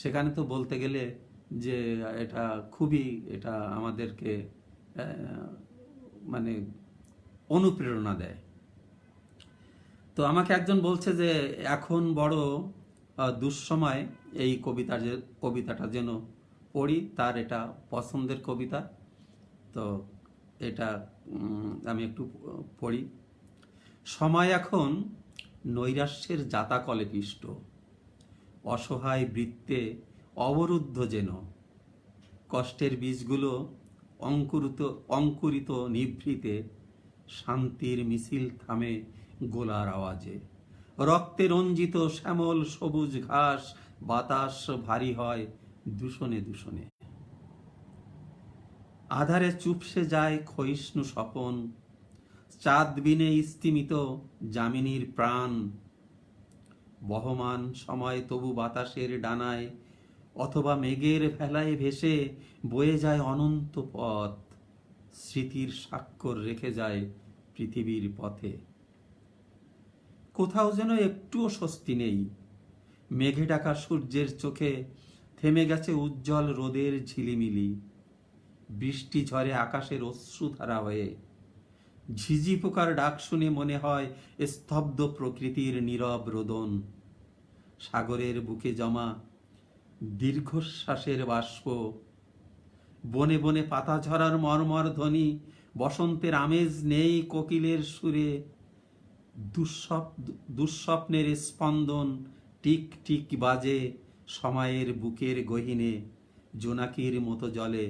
সেখানে তো বলতে গেলে যে এটা খুবই, এটা আমাদেরকে মানে অনুপ্রেরণা দেয়। তো আমাকে একজন বলছে যে এখন বড় দুঃসময়, এই কবিতাটা যেন পড়ি, তার এটা পছন্দের কবিতা। তো এটা আমি একটু পড়ি। সময় এখন নৈরাশ্যের জাতাকলে পিষ্ট, অসহায় বৃত্তে অবরুদ্ধ যেন, কষ্টের বীজগুলো অঙ্কুরিত নিভৃতে, শান্তির মিছিল থামে গোলার আওয়াজে, রক্তে রঞ্জিত শ্যামল সবুজ ঘাস, বাতাস ভারী হয় দূষণে দূষণে, আধারে চুপসে যায় ক্ষয়িষ্ণু স্বপন, চাঁদ বিনে স্তিমিত যামিনীর প্রাণ, বহমান সময় তবু বাতাসের ডানায় অথবা মেঘের ভেলায় ভেসে বয়ে যায় অনন্ত পথ, স্মৃতির স্বাক্ষর রেখে যায় পৃথিবীর পথে। কোথাও যেন একটুও স্বস্তি নেই, মেঘে ঢাকা সূর্যের চোখে থেমে গেছে উজ্জ্বল রোদের ঝিলিমিলি, বৃষ্টি ঝরে আকাশের অশ্রুধারা হয়ে, ঝিঝি পোকার ডাক শুনে মনে হয় স্তব্ধ প্রকৃতির নীরব রোদন, সাগরের বুকে জমা দীর্ঘশ্বাসের বাষ্প, বনে বনে পাতা ঝরার মর্মর ধ্বনি, বসন্তের আমেজ নেই কোকিলের সুরে, দুঃস্বপ্নের স্পন্দন টিক টিক বাজে সময়ের বুকের গহীনে, জোনাকির মতো জলে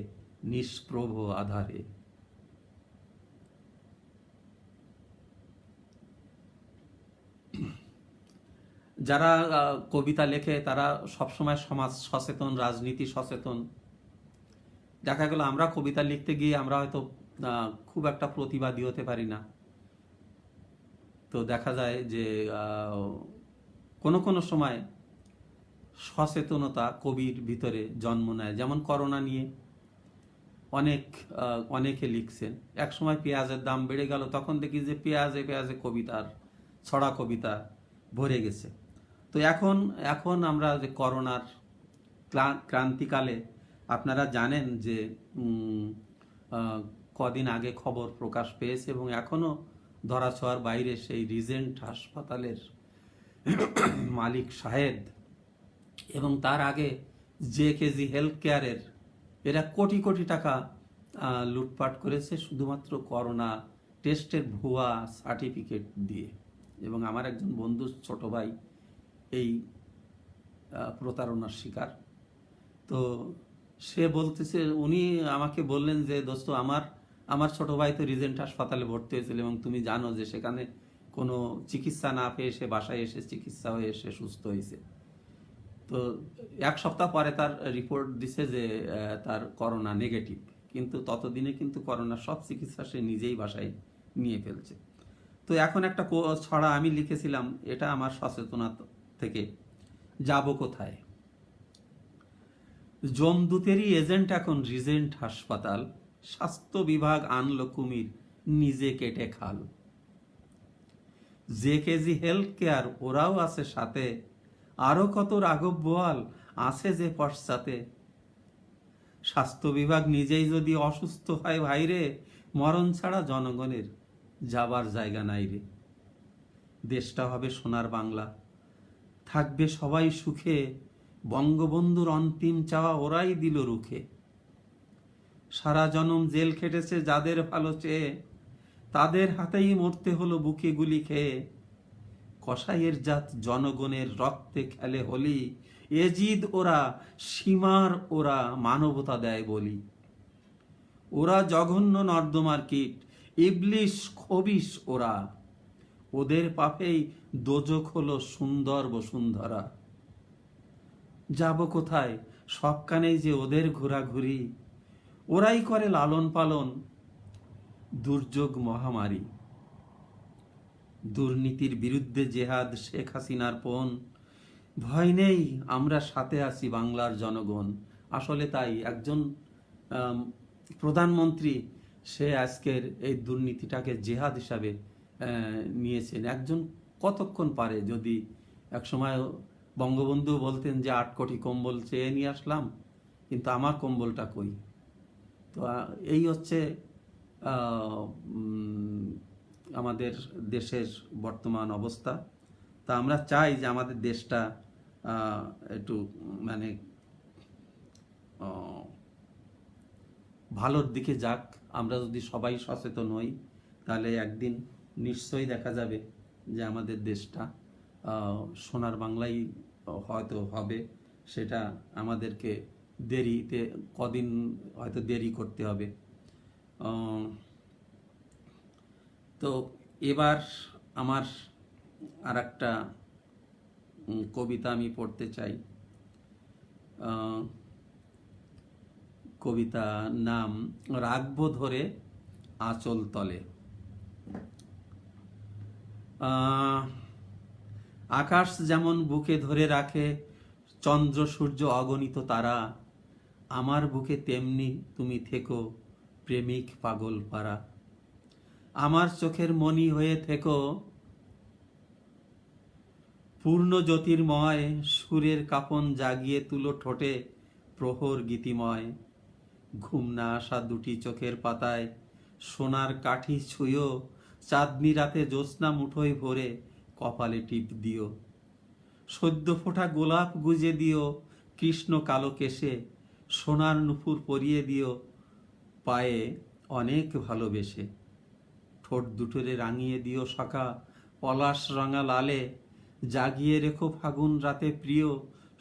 নিষ্প্রভ আধারে। যারা কবিতা লেখে তারা সবসময় সমাজ সচেতন, রাজনীতি সচেতন। দেখা গেল আমরা কবিতা লিখতে গিয়ে আমরা হয়তো খুব একটা প্রতিবাদী হতে পারি না। তো দেখা যায় যে কোনো কোনো সময় সচেতনতা কবির ভিতরে জন্ম নেয়। যেমন করোনা নিয়ে অনেকে লিখছেন। এক সময় পেঁয়াজের দাম বেড়ে গেল, তখন দেখি যে পেঁয়াজে পেঁয়াজে কবিতার ছড়া কবিতা ভরে গেছে। তো এখন আমরা যে করোনার ক্রান্তিকালে আপনারা জানেন যে কদিন আগে খবর প্রকাশ পেয়েছে এবং এখনো ধরাছোঁয়ার বাইরে সেই রিজেন্ট হাসপাতালের মালিক শাহেদ এবং তার আগে জেকেজি হেলথ কেয়ারের, এরা কোটি কোটি টাকা লুটপাট করেছে শুধুমাত্র করোনা টেস্টের ভুয়া সার্টিফিকেট দিয়ে। এবং আমার একজন বন্ধু, ছোট ভাই, এই প্রতারণার শিকার। তো সে বলতেছে, উনি আমাকে বললেন যে দোস্ত, আমার ছোট ভাই তো রিজেন্ট হাসপাতালে ভর্তি হয়েছিল এবং তুমি জানো যে সেখানে কোনো চিকিৎসা না পেয়ে সে বাসায় এসে চিকিৎসা হয়ে এসে সুস্থ হয়েছে। তো এক সপ্তাহ পরে তার রিপোর্ট দিছে যে তার করোনা নেগেটিভ, কিন্তু ততদিনে কিন্তু করোনার সব চিকিৎসা সে নিজেই বাসায় নিয়ে ফেলছে। তো এখন একটা ছড়া আমি লিখেছিলাম, এটা আমার সচেতনতা থেকে। যাব কোথায়? যমদূতেরই এজেন্ট এখন রিজেন্ট হাসপাতাল, স্বাস্থ্য বিভাগ আনলো কুমির, নিজে কেটে খাল। জেকেজি হেলথ কেয়ার ওরাও আছে সাথে, আরো কত রাঘব বোয়াল আছে যে পশ্চাতে। স্বাস্থ্য বিভাগ নিজেই যদি অসুস্থ হয় ভাইরে, মরণ ছাড়া জনগণের যাবার জায়গা নাই রে। দেশটা হবে সোনার বাংলা, থাকবে সবাই সুখে, বঙ্গবন্ধুর অন্তিম চাওয়া ওরাই দিল রুখে। সারা জনম জেল খেটেছে যাদের ভালো চেয়ে, তাদের হাতেই মরতে হলো বুকে গুলি খেয়ে। কসাইয়ের জাত জনগণের রক্তে খেলে হোলি, এজিদ ওরা, সীমার ওরা, মানবতা দেয় বলি। ওরা জঘন্য নর্দমার কীট, ইবলিশ খবিশ ওরা, ওদের পাপেই দোজখ হলো সুন্দর বসুন্ধরা। যাব কোথায়, সবখানেই যে ওদের ঘোরাঘুরি, ওরাই করে লালন পালন দুর্যোগ মহামারী। দুর্নীতির বিরুদ্ধে জেহাদ শেখ হাসিনার পণ, ভয় নেই আমরা সাথে আছি বাংলার জনগণ। আসলে তাই একজন প্রধানমন্ত্রী সে আজকের এই দুর্নীতিটাকে জেহাদ হিসাবে নিয়েছেন। একজন কতক্ষণ পারে, যদি একসময় বঙ্গবন্ধু বলতেন যে 8 কোটি কম্বল চেয়ে নিয়ে আসলাম, কিন্তু আমার কম্বলটা কই। তো এই হচ্ছে আমাদের দেশের বর্তমান অবস্থা। তা আমরা চাই যে আমাদের দেশটা একটু মানে ভালোর দিকে যাক। আমরা যদি সবাই সচেতন হই, তাহলে একদিন নিশ্চয়ই দেখা যাবে যে আমাদের দেশটা সোনার বাংলাই হয়তো হবে। সেটা আমাদেরকে দেরিতে কদিন হয়তো দেরি করতে হবে। তো এবার আমার আর একটা কবিতা আমি পড়তে চাই। কবিতা নাম রাখবো ধরে আঁচল তলে। আকাশ যেমন বুকে ধরে রাখে চন্দ্র সূর্য অগণিত তারা, আমার বুকে তেমনি তুমি থেকো প্রেমিক পাগল পারা। আমার চোখের মণি হয়ে থেকো পূর্ণ জ্যোতির্ময়, সুরের কাপন জাগিয়ে তুলো ঠোঁটে প্রহর গীতিময়। ঘুম না আসা দুটি চোখের পাতায় সোনার কাঠি ছুঁয়ো, চাঁদনি রাতে জ্যোৎস্না মুঠোয় ভরে কপালে টিপ দিও। সদ্য ফোটা গোলাপ গুজে দিও কৃষ্ণ কালো কেশে, সোনার নুপুর পরিয়ে দিও পায়ে অনেক ভালোবেসে। ঠোঁট দুটোরে রাঙিয়ে দিও সখা পলাশ রাঙা লালে, জাগিয়ে রেখো ফাগুন রাতে প্রিয়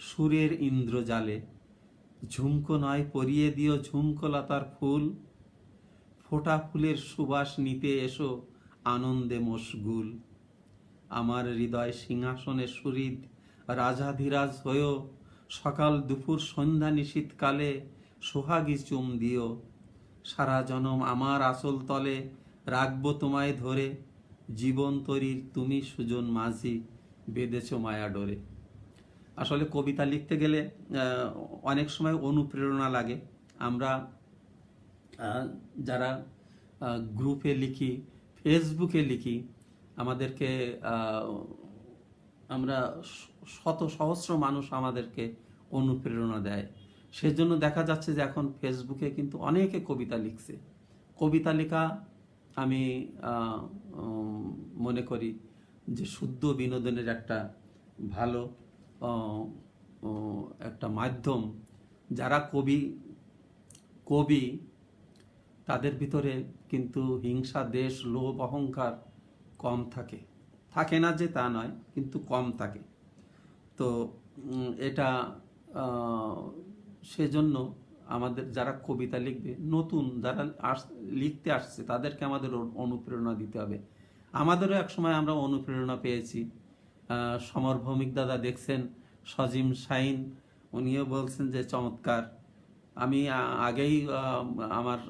সুরের ইন্দ্রজালে। ঝুমকো নয় পরিয়ে দিও ঝুমকো লতার ফুল, ফোটা ফুলের সুবাস নিতে এসো আনন্দে মশগুল। আমার হৃদয় সিংহাসনে সুহৃদ রাজাধিরাজ হয়েও, সকাল দুপুর সন্ধ্যা নিশীথকালে সোহাগী চুম দিও। সারা জনম আমার আঁচল তলে রাখবো তোমায় ধরে, জীবন তরীর তুমি সুজন মাঝি বেঁধেছ মায়া ডোরে। আসলে কবিতা লিখতে গেলে অনেক সময় অনুপ্রেরণা লাগে। আমরা যারা গ্রুপে লিখি, ফেসবুকে লিখি, আমাদেরকে আমরা শত সহস্র মানুষ আমাদেরকে অনুপ্রেরণা দেয়। সেজন্য দেখা যাচ্ছে যে এখন ফেসবুকে কিন্তু অনেকে কবিতা লিখছে। কবিতা লেখা আমি মনে করি যে শুদ্ধ বিনোদনের একটা ভালো একটা মাধ্যম। যারা কবি তাদের ভিতরে কিন্তু হিংসা, দেশ, লোভ, অহংকার কম থাকে না যে তা নয়, কিন্তু কম থাকে। তো এটা সেজন্য আমাদের যারা কবিতা লিখবে, নতুন যারা লিখতে আসছে, তাদেরকে আমাদের অনুপ্রেরণা দিতে হবে। আমাদেরও একসময় আমরা অনুপ্রেরণা পেয়েছি। সমর ভৌমিক দাদা দেখছেন, সজিম শাইন উনিও বলছেন যে চমৎকার। আমি আগেই আমার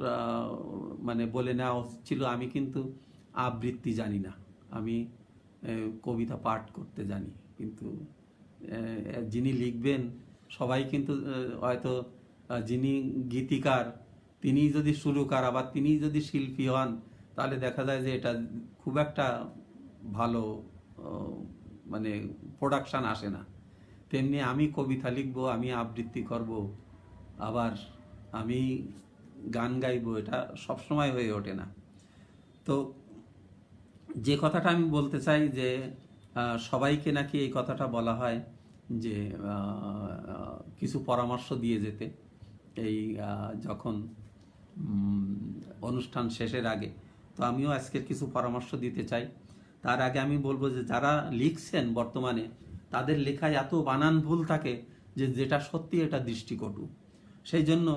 মানে বলে নেওয়া উচিত ছিল, আমি কিন্তু আবৃত্তি জানি না, আমি কবিতা পাঠ করতে জানি। কিন্তু যিনি লিখবেন সবাই কিন্তু হয়তো যিনি গীতিকার তিনি যদি সুরকার, আবার তিনি যদি শিল্পী হন, তাহলে দেখা যায় যে এটা খুব একটা ভালো মানে প্রোডাকশান আসে না। তেমনি আমি কবিতা লিখব, আমি আবৃত্তি করব, আবার আমি গান গাইবো, এটা সবসময় হয়ে ওঠে না। তো যে কথাটা আমি বলতে চাই যে সবাইকে নাকি এই কথাটা বলা হয় যে কিছু পরামর্শ দিয়ে যেতে এই যখন অনুষ্ঠান শেষের আগে। তো আমিও আজকের কিছু পরামর্শ দিতে চাই। তার আগে আমি বলবো যে যারা লিখছেন বর্তমানে, তাদের লেখায় এত বানান ভুল থাকে যে যেটা সত্যি এটা দৃষ্টিকটু। সেই জন্য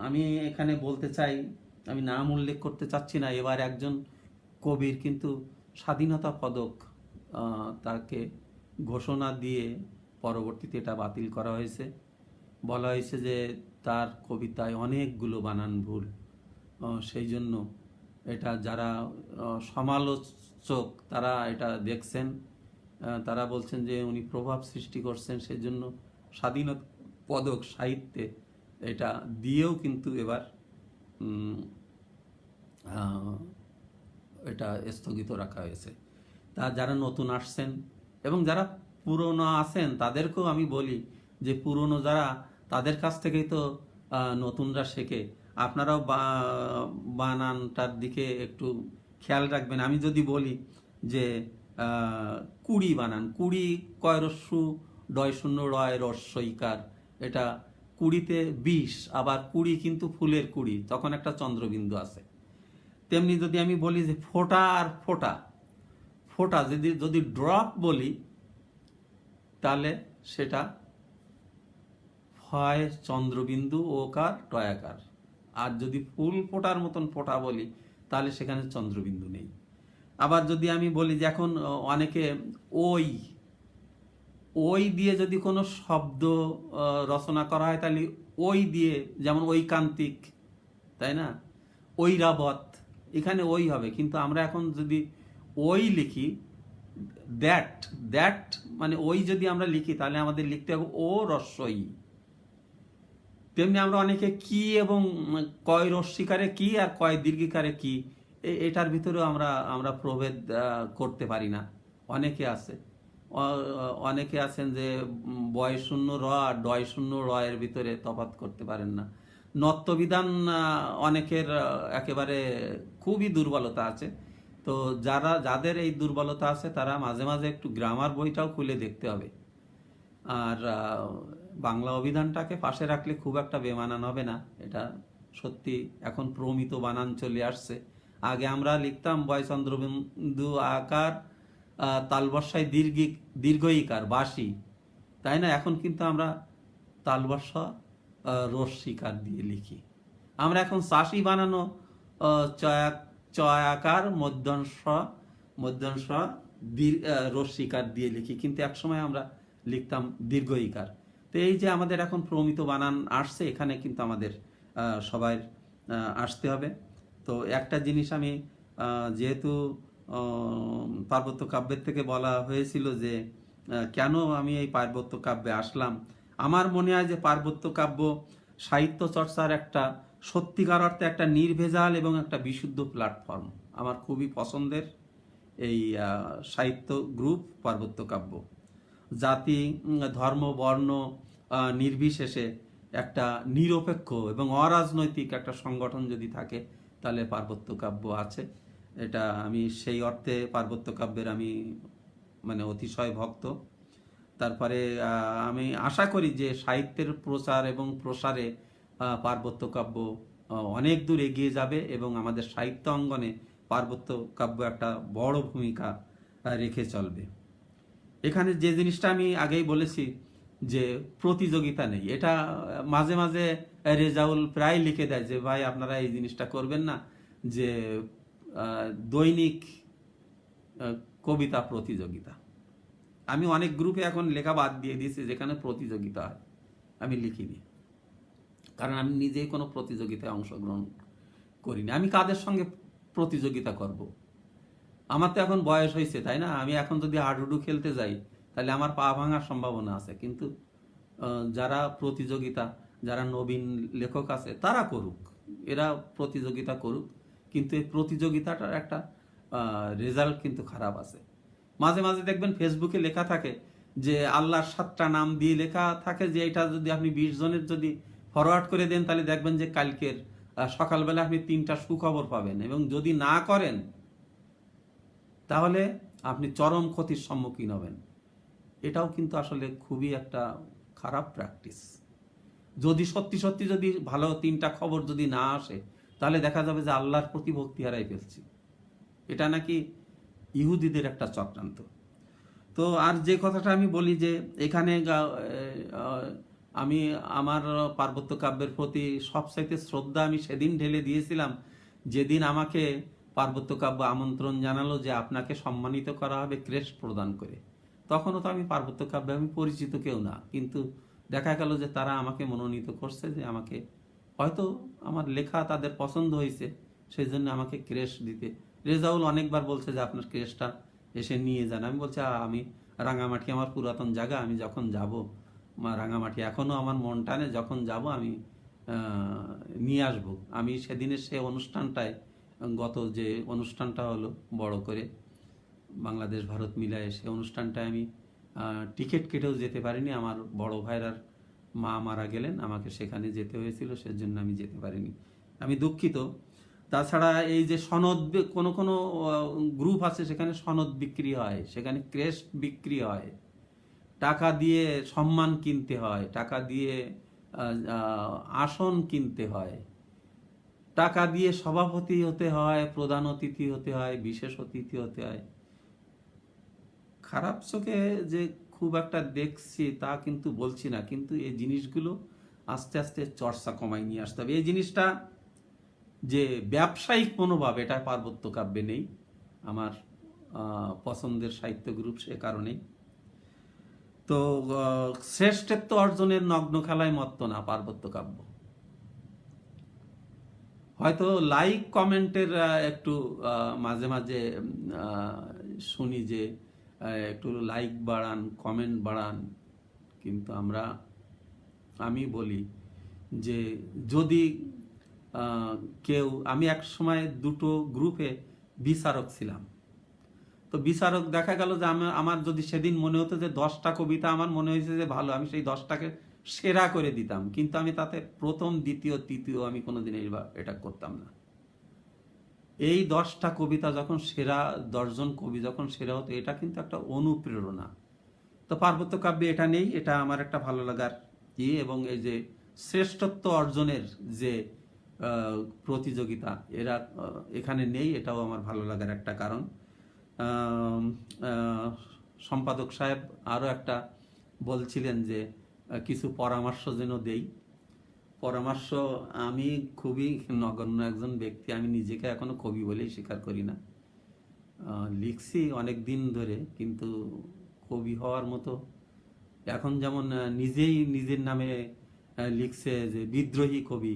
আমি এখানে বলতে চাই, আমি নাম উল্লেখ করতে চাচ্ছি না, এবার একজন কবির কিন্তু স্বাধীনতা পদক তাকে ঘোষণা দিয়ে পরবর্তীতে এটা বাতিল করা হয়েছে। বলা হয়েছে যে তার কবিতায় অনেকগুলো বানান ভুল। সেই জন্য এটা যারা সমালোচক তারা এটা দেখছেন, তারা বলছেন যে উনি প্রভাব সৃষ্টি করছেন, সেই জন্য স্বাধীনতা পদক সাহিত্যে এটা দিয়েও কিন্তু এবার এটা স্থগিত রাখা হয়েছে। তা যারা নতুন আসছেন এবং যারা পুরনো আছেন তাদেরকেও আমি বলি যে পুরনো যারা, তাদের কাছ থেকেই তো নতুনরা শেখে। আপনারাও বানানটার দিকে একটু খেয়াল রাখবেন। আমি যদি বলি যে কুড়ি বানান, কুড়ি কয় রস্যু ডয় শূন্য রয় রস্যইকার, এটা কুড়িতে 20, আবার কুড়ি কিন্তু ফুলের কুড়ি, তখন একটা চন্দ্রবিন্দু আছে। তেমনি যদি আমি বলি যে ফোঁটা আর ফোঁটা, ফোঁটা যদি ড্রপ বলি তাহলে সেটা হয় চন্দ্রবিন্দু ওকার টয়াকার, আর যদি ফুল ফোঁটার মতন ফোঁটা বলি তাহলে সেখানে চন্দ্রবিন্দু নেই। আবার যদি আমি বলি যে এখন অনেকে ওই ওই দিয়ে যদি কোনো শব্দ রচনা করা হয় তাহলে ওই দিয়ে, যেমন ঐকান্তিক, তাই না, ঐরাবত, এখানে ওই হবে। কিন্তু আমরা এখন যদি ওই লিখি, দ্যাট দ্যাট মানে ওই যদি আমরা লিখি তাহলে আমাদের লিখতে হবে ও রস্যই। তেমনি আমরা অনেকে কি এবং কয় রস্যিকারে কি আর কয় দীর্ঘিকারে কি, এটার ভিতরেও আমরা প্রভেদ করতে পারি না। অনেকে আছেন যে বয় শূন্য র আর ডয় শূন্য র এর ভিতরে তফাৎ করতে পারেন না। নত্যবিধান অনেকের একেবারে খুবই দুর্বলতা আছে। তো যাদের এই দুর্বলতা আছে তারা মাঝে মাঝে একটু গ্রামার বইটাও খুলে দেখতে হবে। আর বাংলা অভিধানটাকে পাশে রাখলে খুব একটা বেমানান হবে না, এটা সত্যি। এখন প্রমিত বানান চলে আসছে। আগে আমরা লিখতাম বয় চন্দ্রবিন্দু আকার তালবর্ষায় দীর্ঘইকার বাসি, তাই না? এখন কিন্তু আমরা তালবর্ষা রস্যিকার দিয়ে লিখি। আমরা এখন চাষি বানানো চয়াকার মধ্যাংশ রস্যিকার দিয়ে লিখি, কিন্তু একসময় আমরা লিখতাম দীর্ঘইকার। তো এই যে আমাদের এখন প্রমিত বানান আসছে, এখানে কিন্তু আমাদের সবাই আসতে হবে। তো একটা জিনিস আমি যেহেতু পার্বত্য কাব্যের থেকে বলা হয়েছিল যে কেন আমি এই পার্বত্য কাব্যে আসলাম, আমার মনে হয় যে পার্বত্য কাব্য সাহিত্য চর্চার একটা সত্যিকার অর্থে একটা নির্ভেজাল এবং একটা বিশুদ্ধ প্ল্যাটফর্ম। আমার খুবই পছন্দের এই সাহিত্য গ্রুপ পার্বত্য কাব্য। জাতি ধর্ম বর্ণ নির্বিশেষে একটা নিরপেক্ষ এবং অরাজনৈতিক একটা সংগঠন যদি থাকে তাহলে পার্বত্য কাব্য আছে। এটা আমি সেই অর্থে পার্বত্য কাব্যের আমি মানে অতিশয় ভক্ত। তারপরে আমি আশা করি যে সাহিত্যের প্রচার এবং প্রসারে পার্বত্য কাব্য অনেক দূর এগিয়ে যাবে এবং আমাদের সাহিত্য অঙ্গনে পার্বত্য কাব্য একটা বড় ভূমিকা রেখে চলবে। এখানে যে জিনিসটা আমি আগেই বলেছি যে প্রতিযোগিতা নেই, এটা মাঝে মাঝে রেজাউল প্রায় লিখে দেয় যে ভাই আপনারা এই জিনিসটা করবেন না, যে দৈনিক কবিতা প্রতিযোগিতা। আমি অনেক গ্রুপে এখন লেখা বাদ দিয়ে দিয়েছি যেখানে প্রতিযোগিতা হয়, আমি লিখিনি, কারণ আমি নিজেই কোনো প্রতিযোগিতায় অংশগ্রহণ করিনি। আমি কাদের সঙ্গে প্রতিযোগিতা করব? আমার তো এখন বয়স হয়েছে, তাই না? আমি এখন যদি হাডুডু খেলতে যাই তাহলে আমার পা ভাঙার সম্ভাবনা আছে। কিন্তু যারা প্রতিযোগিতা, যারা নবীন লেখক আছে তারা করুক, এরা প্রতিযোগিতা করুক, কিন্তু এই প্রতিযোগিতাটার একটা রেজাল্ট কিন্তু খারাপ আছে। মাঝে মাঝে দেখবেন ফেসবুকে লেখা থাকে যে আল্লাহর 7টা নাম দিয়ে লেখা থাকে যে এটা যদি আপনি 20 জনের যদি ফরওয়ার্ড করে দেন তাহলে দেখবেন যে কালকের সকালবেলা আপনি 3টা সুখবর পাবেন, এবং যদি না করেন তাহলে আপনি চরম ক্ষতির সম্মুখীন হবেন। এটাও কিন্তু আসলে খুবই একটা খারাপ প্র্যাকটিস। যদি সত্যি সত্যি যদি ভালো 3টা খবর যদি না আসে, তাহলে দেখা যাবে যে আল্লাহর প্রতি ভক্তি হারাই ফেলছি। এটা নাকি ইহুদিদের একটা চক্রান্ত। তো আর যে কথাটা আমি বলি যে এখানে আমি আমার পার্বত্য কাব্যের প্রতি সবচাইতে শ্রদ্ধা আমি সেদিন ঢেলে দিয়েছিলাম, যেদিন আমাকে পার্বত্য কাব্য আমন্ত্রণ জানালো যে আপনাকে সম্মানিত করা হবে ক্রেস্ট প্রদান করে। তখনও তো আমি পার্বত্য কাব্যে আমি পরিচিত কেউ না, কিন্তু দেখা গেল যে তারা আমাকে মনোনীত করছে, যে আমাকে হয়তো আমার লেখা তাদের পছন্দ হয়েছে, সেই জন্য আমাকে ক্রেস্ট দিতে। রেজাউল অনেকবার বলছে যে আপনার ক্রেস্টটা এসে নিয়ে যান। আমি বলছি আমি রাঙামাটি আমার পুরাতন জায়গা, আমি যখন যাব রাঙামাটি এখনো আমার মন টানে, যখন যাব আমি নিয়ে আসব। আমি সেদিনের সে অনুষ্ঠানটায়, গত যে অনুষ্ঠানটা হলো বড় করে বাংলাদেশ ভারত মিলায়, সে অনুষ্ঠানটায় আমি টিকিট কেটেও যেতে পারিনি। আমার বড় ভাইরার মা মারা গেলেন, আমাকে সেখানে যেতে হয়েছিল, সেজন্য আমি যেতে পারিনি। আমি দুঃখিত। তাছাড়া এই যে সনদ, কোনো কোনো গ্রুপ আছে সেখানে সনদ বিক্রি হয়, সেখানে ক্রেস্ট বিক্রি হয়, টাকা দিয়ে সম্মান কিনতে হয়, টাকা দিয়ে আসন কিনতে হয়, টাকা দিয়ে সভাপতি হতে হয়, প্রধান অতিথি হতে হয়, বিশেষ অতিথি হতে হয়। খারাপ চোখে যে খুব একটা দেখছি তা কিন্তু বলছি না, কিন্তু এই জিনিসগুলো আস্তে আস্তে চর্চা কমাই নিয়ে আসতে হবে। এই জিনিসটা যে ব্যবসায়িক মনোভাব, এটা পার্বত্য কাব্যে নেই। আমার পছন্দের সাহিত্য গ্রুপ, সে কারণেই তো শ্রেষ্ঠত্ব অর্জনের নগ্ন খেলায় মত্ত না পার্বত্য কাব্য। হয়তো লাইক কমেন্টের একটু মাঝে মাঝে শুনি যে একটু লাইক বাড়ান, কমেন্ট বাড়ান, কিন্তু আমি বলি যে যদি কেউ, আমি এক সময় 2টো গ্রুপে বিচারক ছিলাম। তো বিচারক দেখা গেল যে আমার যদি সেদিন মনে হতো যে 10টা কবিতা আমার মনে হয়েছে যে ভালো, আমি সেই 10টাকে সেরা করে দিতাম, কিন্তু আমি তাতে প্রথম, দ্বিতীয়, তৃতীয় আমি কোনোদিন এটা করতাম না। এই 10টা কবিতা যখন সেরা, 10জন কবি যখন সেরা হতো, এটা কিন্তু একটা অনুপ্রেরণা। তো পার্বত্য কাব্যে এটা নেই, এটা আমার একটা ভালো লাগার এবং এই যে শ্রেষ্ঠত্ব অর্জনের যে প্রতিযোগিতা, এরা এখানে নেই, এটাও আমার ভালো লাগার একটা কারণ। সম্পাদক সাহেব আরও একটা বলছিলেন যে কিছু পরামর্শ যেন দেই। পরামর্শ, আমি খুবই নগণ্য একজন ব্যক্তি, আমি নিজেকে এখনো কবি বলেই স্বীকার করি না। লিখছি অনেক দিন ধরে, কিন্তু কবি হওয়ার মতো, এখন যেমন নিজেই নিজের নামে লিখছে যে বিদ্রোহী কবি,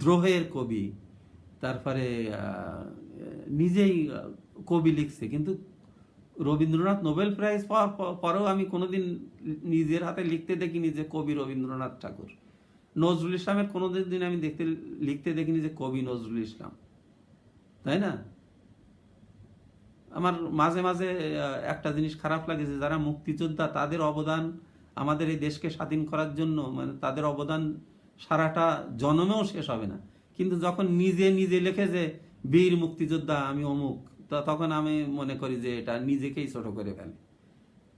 দ্রোহের কবি, তারপরে নিজেই কবি লিখছে, কিন্তু রবীন্দ্রনাথ নোবেল প্রাইজ পাওয়ার পরেও আমি কোনোদিন নিজের হাতে লিখতে দেখিনি যে কবি রবীন্দ্রনাথ ঠাকুর। নজরুল ইসলামের কোনোদিন আমি লিখতে দেখিনি যে কবি নজরুল ইসলাম, তাই না? আমার মাঝে মাঝে একটা জিনিস খারাপ লাগে যে যারা মুক্তিযোদ্ধা, তাদের অবদান আমাদের এই দেশকে স্বাধীন করার জন্য, মানে তাদের অবদান সারাটা জন্মেও শেষ হবে না, কিন্তু যখন নিজে নিজে লেখে যে বীর মুক্তিযোদ্ধা আমি অমুক, তখন আমি মনে করি যে এটা নিজেকেই ছোট করে ফেলে।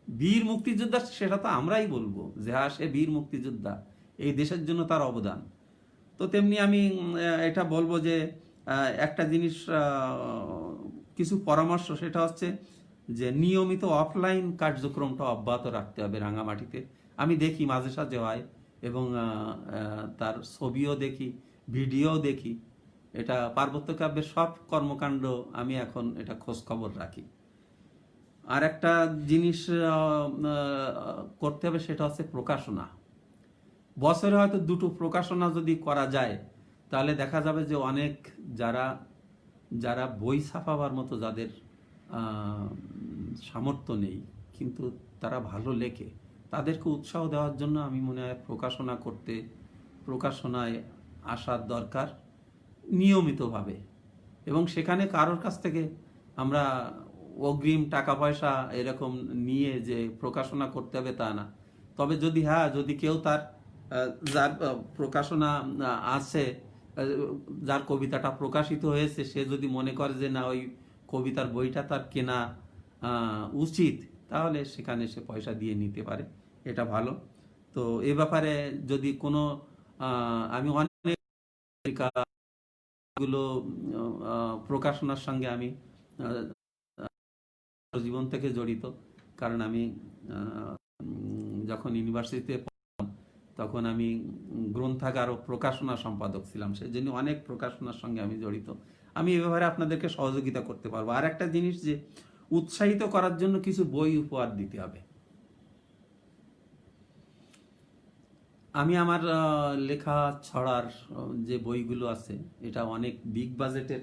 বীর মুক্তিযোদ্ধা সেটা তো আমরাই বলবো যে হ্যাঁ, সে বীর মুক্তিযোদ্ধা, এই দেশের জন্য তার অবদান। তো তেমনি আমি এটা বলবো যে একটা জিনিস, কিছু পরামর্শ, সেটা হচ্ছে যে নিয়মিত অফলাইন কার্যক্রমটা অব্যাহত রাখতে হবে রাঙামাটিতে। আমি দেখি মাঝে সাঝে হয়, এবং তার ছবিও দেখি, ভিডিও দেখি। এটা পার্বত্য কাব্যের সব কর্মকাণ্ড আমি এখন এটা খোঁজ খবর রাখি। আর একটা জিনিস করতে হবে, সেটা হচ্ছে প্রকাশনা। বছরে হয়তো 2টো প্রকাশনা যদি করা যায়, তাহলে দেখা যাবে যে অনেক যারা বই ছাপাবার মতো যাদের সামর্থ্য নেই, কিন্তু তারা ভালো লেখে, তাদেরকে উৎসাহ দেওয়ার জন্য আমি মনে হয় প্রকাশনায় আসার দরকার নিয়মিতভাবে। এবং সেখানে কারোর কাছ থেকে আমরা অগ্রিম টাকা পয়সা এরকম নিয়ে যে প্রকাশনা করতে হবে তা না। তবে যদি কেউ যার প্রকাশনা আছে যার কবিতাটা প্রকাশিত হয়েছে সে যদি মনে করে যে না ওই কবিতার বইটা তার কেনা উচিত, তাহলে সেখানে সে পয়সা দিয়ে নিতে পারে, এটা ভালো। তো এ ব্যাপারে যদি কোনো আমি অনেক গুলো প্রকাশনার সঙ্গে আমি জীবন থেকে জড়িত, কারণ আমি যখন ইউনিভার্সিটিতে তখন আমি গ্রন্থাগার ও প্রকাশনা সম্পাদক ছিলাম, সেই জন্য অনেক প্রকাশনার সঙ্গে আমি জড়িত। আমি এ ব্যাপারে আপনাদেরকে সহযোগিতা করতে পারবো। আর একটা জিনিস, যে উৎসাহিত করার জন্য কিছু বই উপহার দিতে হবে। আমি আমার লেখা ছড়ার যে বইগুলো আছে, এটা অনেক বিগ বাজেটের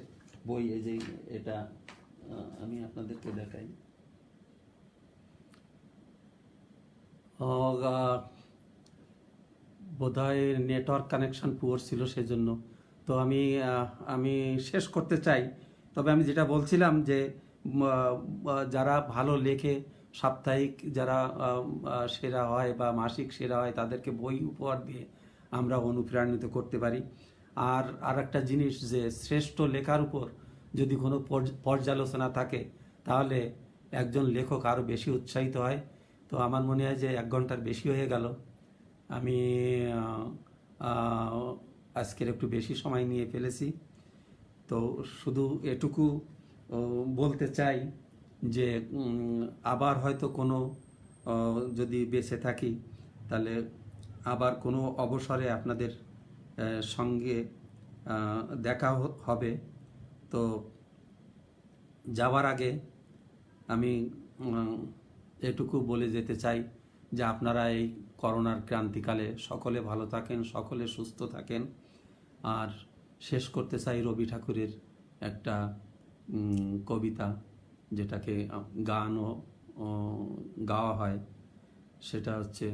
বই। এই যে এটা আমি আপনাদেরকে দেখাই। বোধহয় নেটওয়ার্ক কানেকশন পুয়ার ছিল সেজন্য। তো আমি শেষ করতে চাই। তবে আমি যেটা বলছিলাম যে যারা ভালো লেখে, সাপ্তাহিক যারা সেরা হয় বা মাসিক সেরা হয়, তাদেরকে বই উপহার দিয়ে আমরা অনুপ্রাণিত করতে পারি। আর একটা জিনিস, যে শ্রেষ্ঠ লেখার উপর যদি কোনো পর্যালোচনা থাকে, তাহলে একজন লেখক আরও বেশি উৎসাহিত হয়। তো আমার মনে হয় যে 1 ঘন্টার বেশি হয়ে গেল। আমি আজকের একটু বেশি সময় নিয়ে ফেলেছি। তো শুধু এটুকু বলতে চাই যে আবার হয়তো কোনো যদি বেঁচে থাকি, তাহলে আবার কোনো অবসরে আপনাদের সঙ্গে দেখা হবে। তো যাওয়ার আগে আমি এটুকু বলে যেতে চাই যে আপনারা এই করোনার ক্রান্তিকালে সকলে ভালো থাকেন, সকলে সুস্থ থাকেন। আর শেষ করতে চাই রবি ঠাকুরের একটা কবিতা, যেটাকে গানও গাওয়া হয়। সেটা হচ্ছে,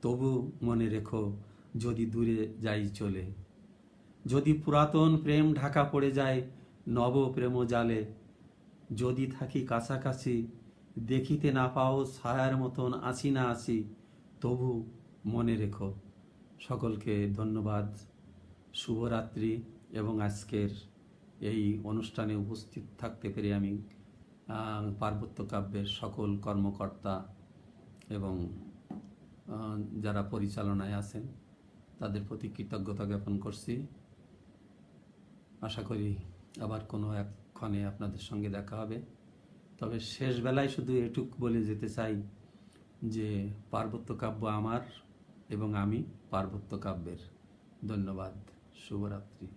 তবু মনে রেখো যদি দূরে যাই চলে, যদি পুরাতন প্রেম ঢাকা পড়ে যায় নব প্রেম জালে, যদি থাকি কাছাকাছি দেখিতে না পাও ছায়ার মতন আছি না আছি, তবু মনে রেখো। সকলকে ধন্যবাদ, শুভরাত্রি। এবং আজকের এই অনুষ্ঠানে উপস্থিত থাকতে পেরে আমি পার্বত্য কাব্যের সকল কর্মকর্তা এবং যারা পরিচালনায় আছেন তাদের প্রতি কৃতজ্ঞতা জ্ঞাপন করছি। আশা করি আবার কোনো একক্ষণে আপনাদের সঙ্গে দেখা হবে। তবে শেষ বেলায় শুধু এটুক বলে যেতে চাই যে পার্বত্য কাব্য আমার এবং আমি পার্বত্য কাব্যের। ধন্যবাদ, শুভরাত্রি।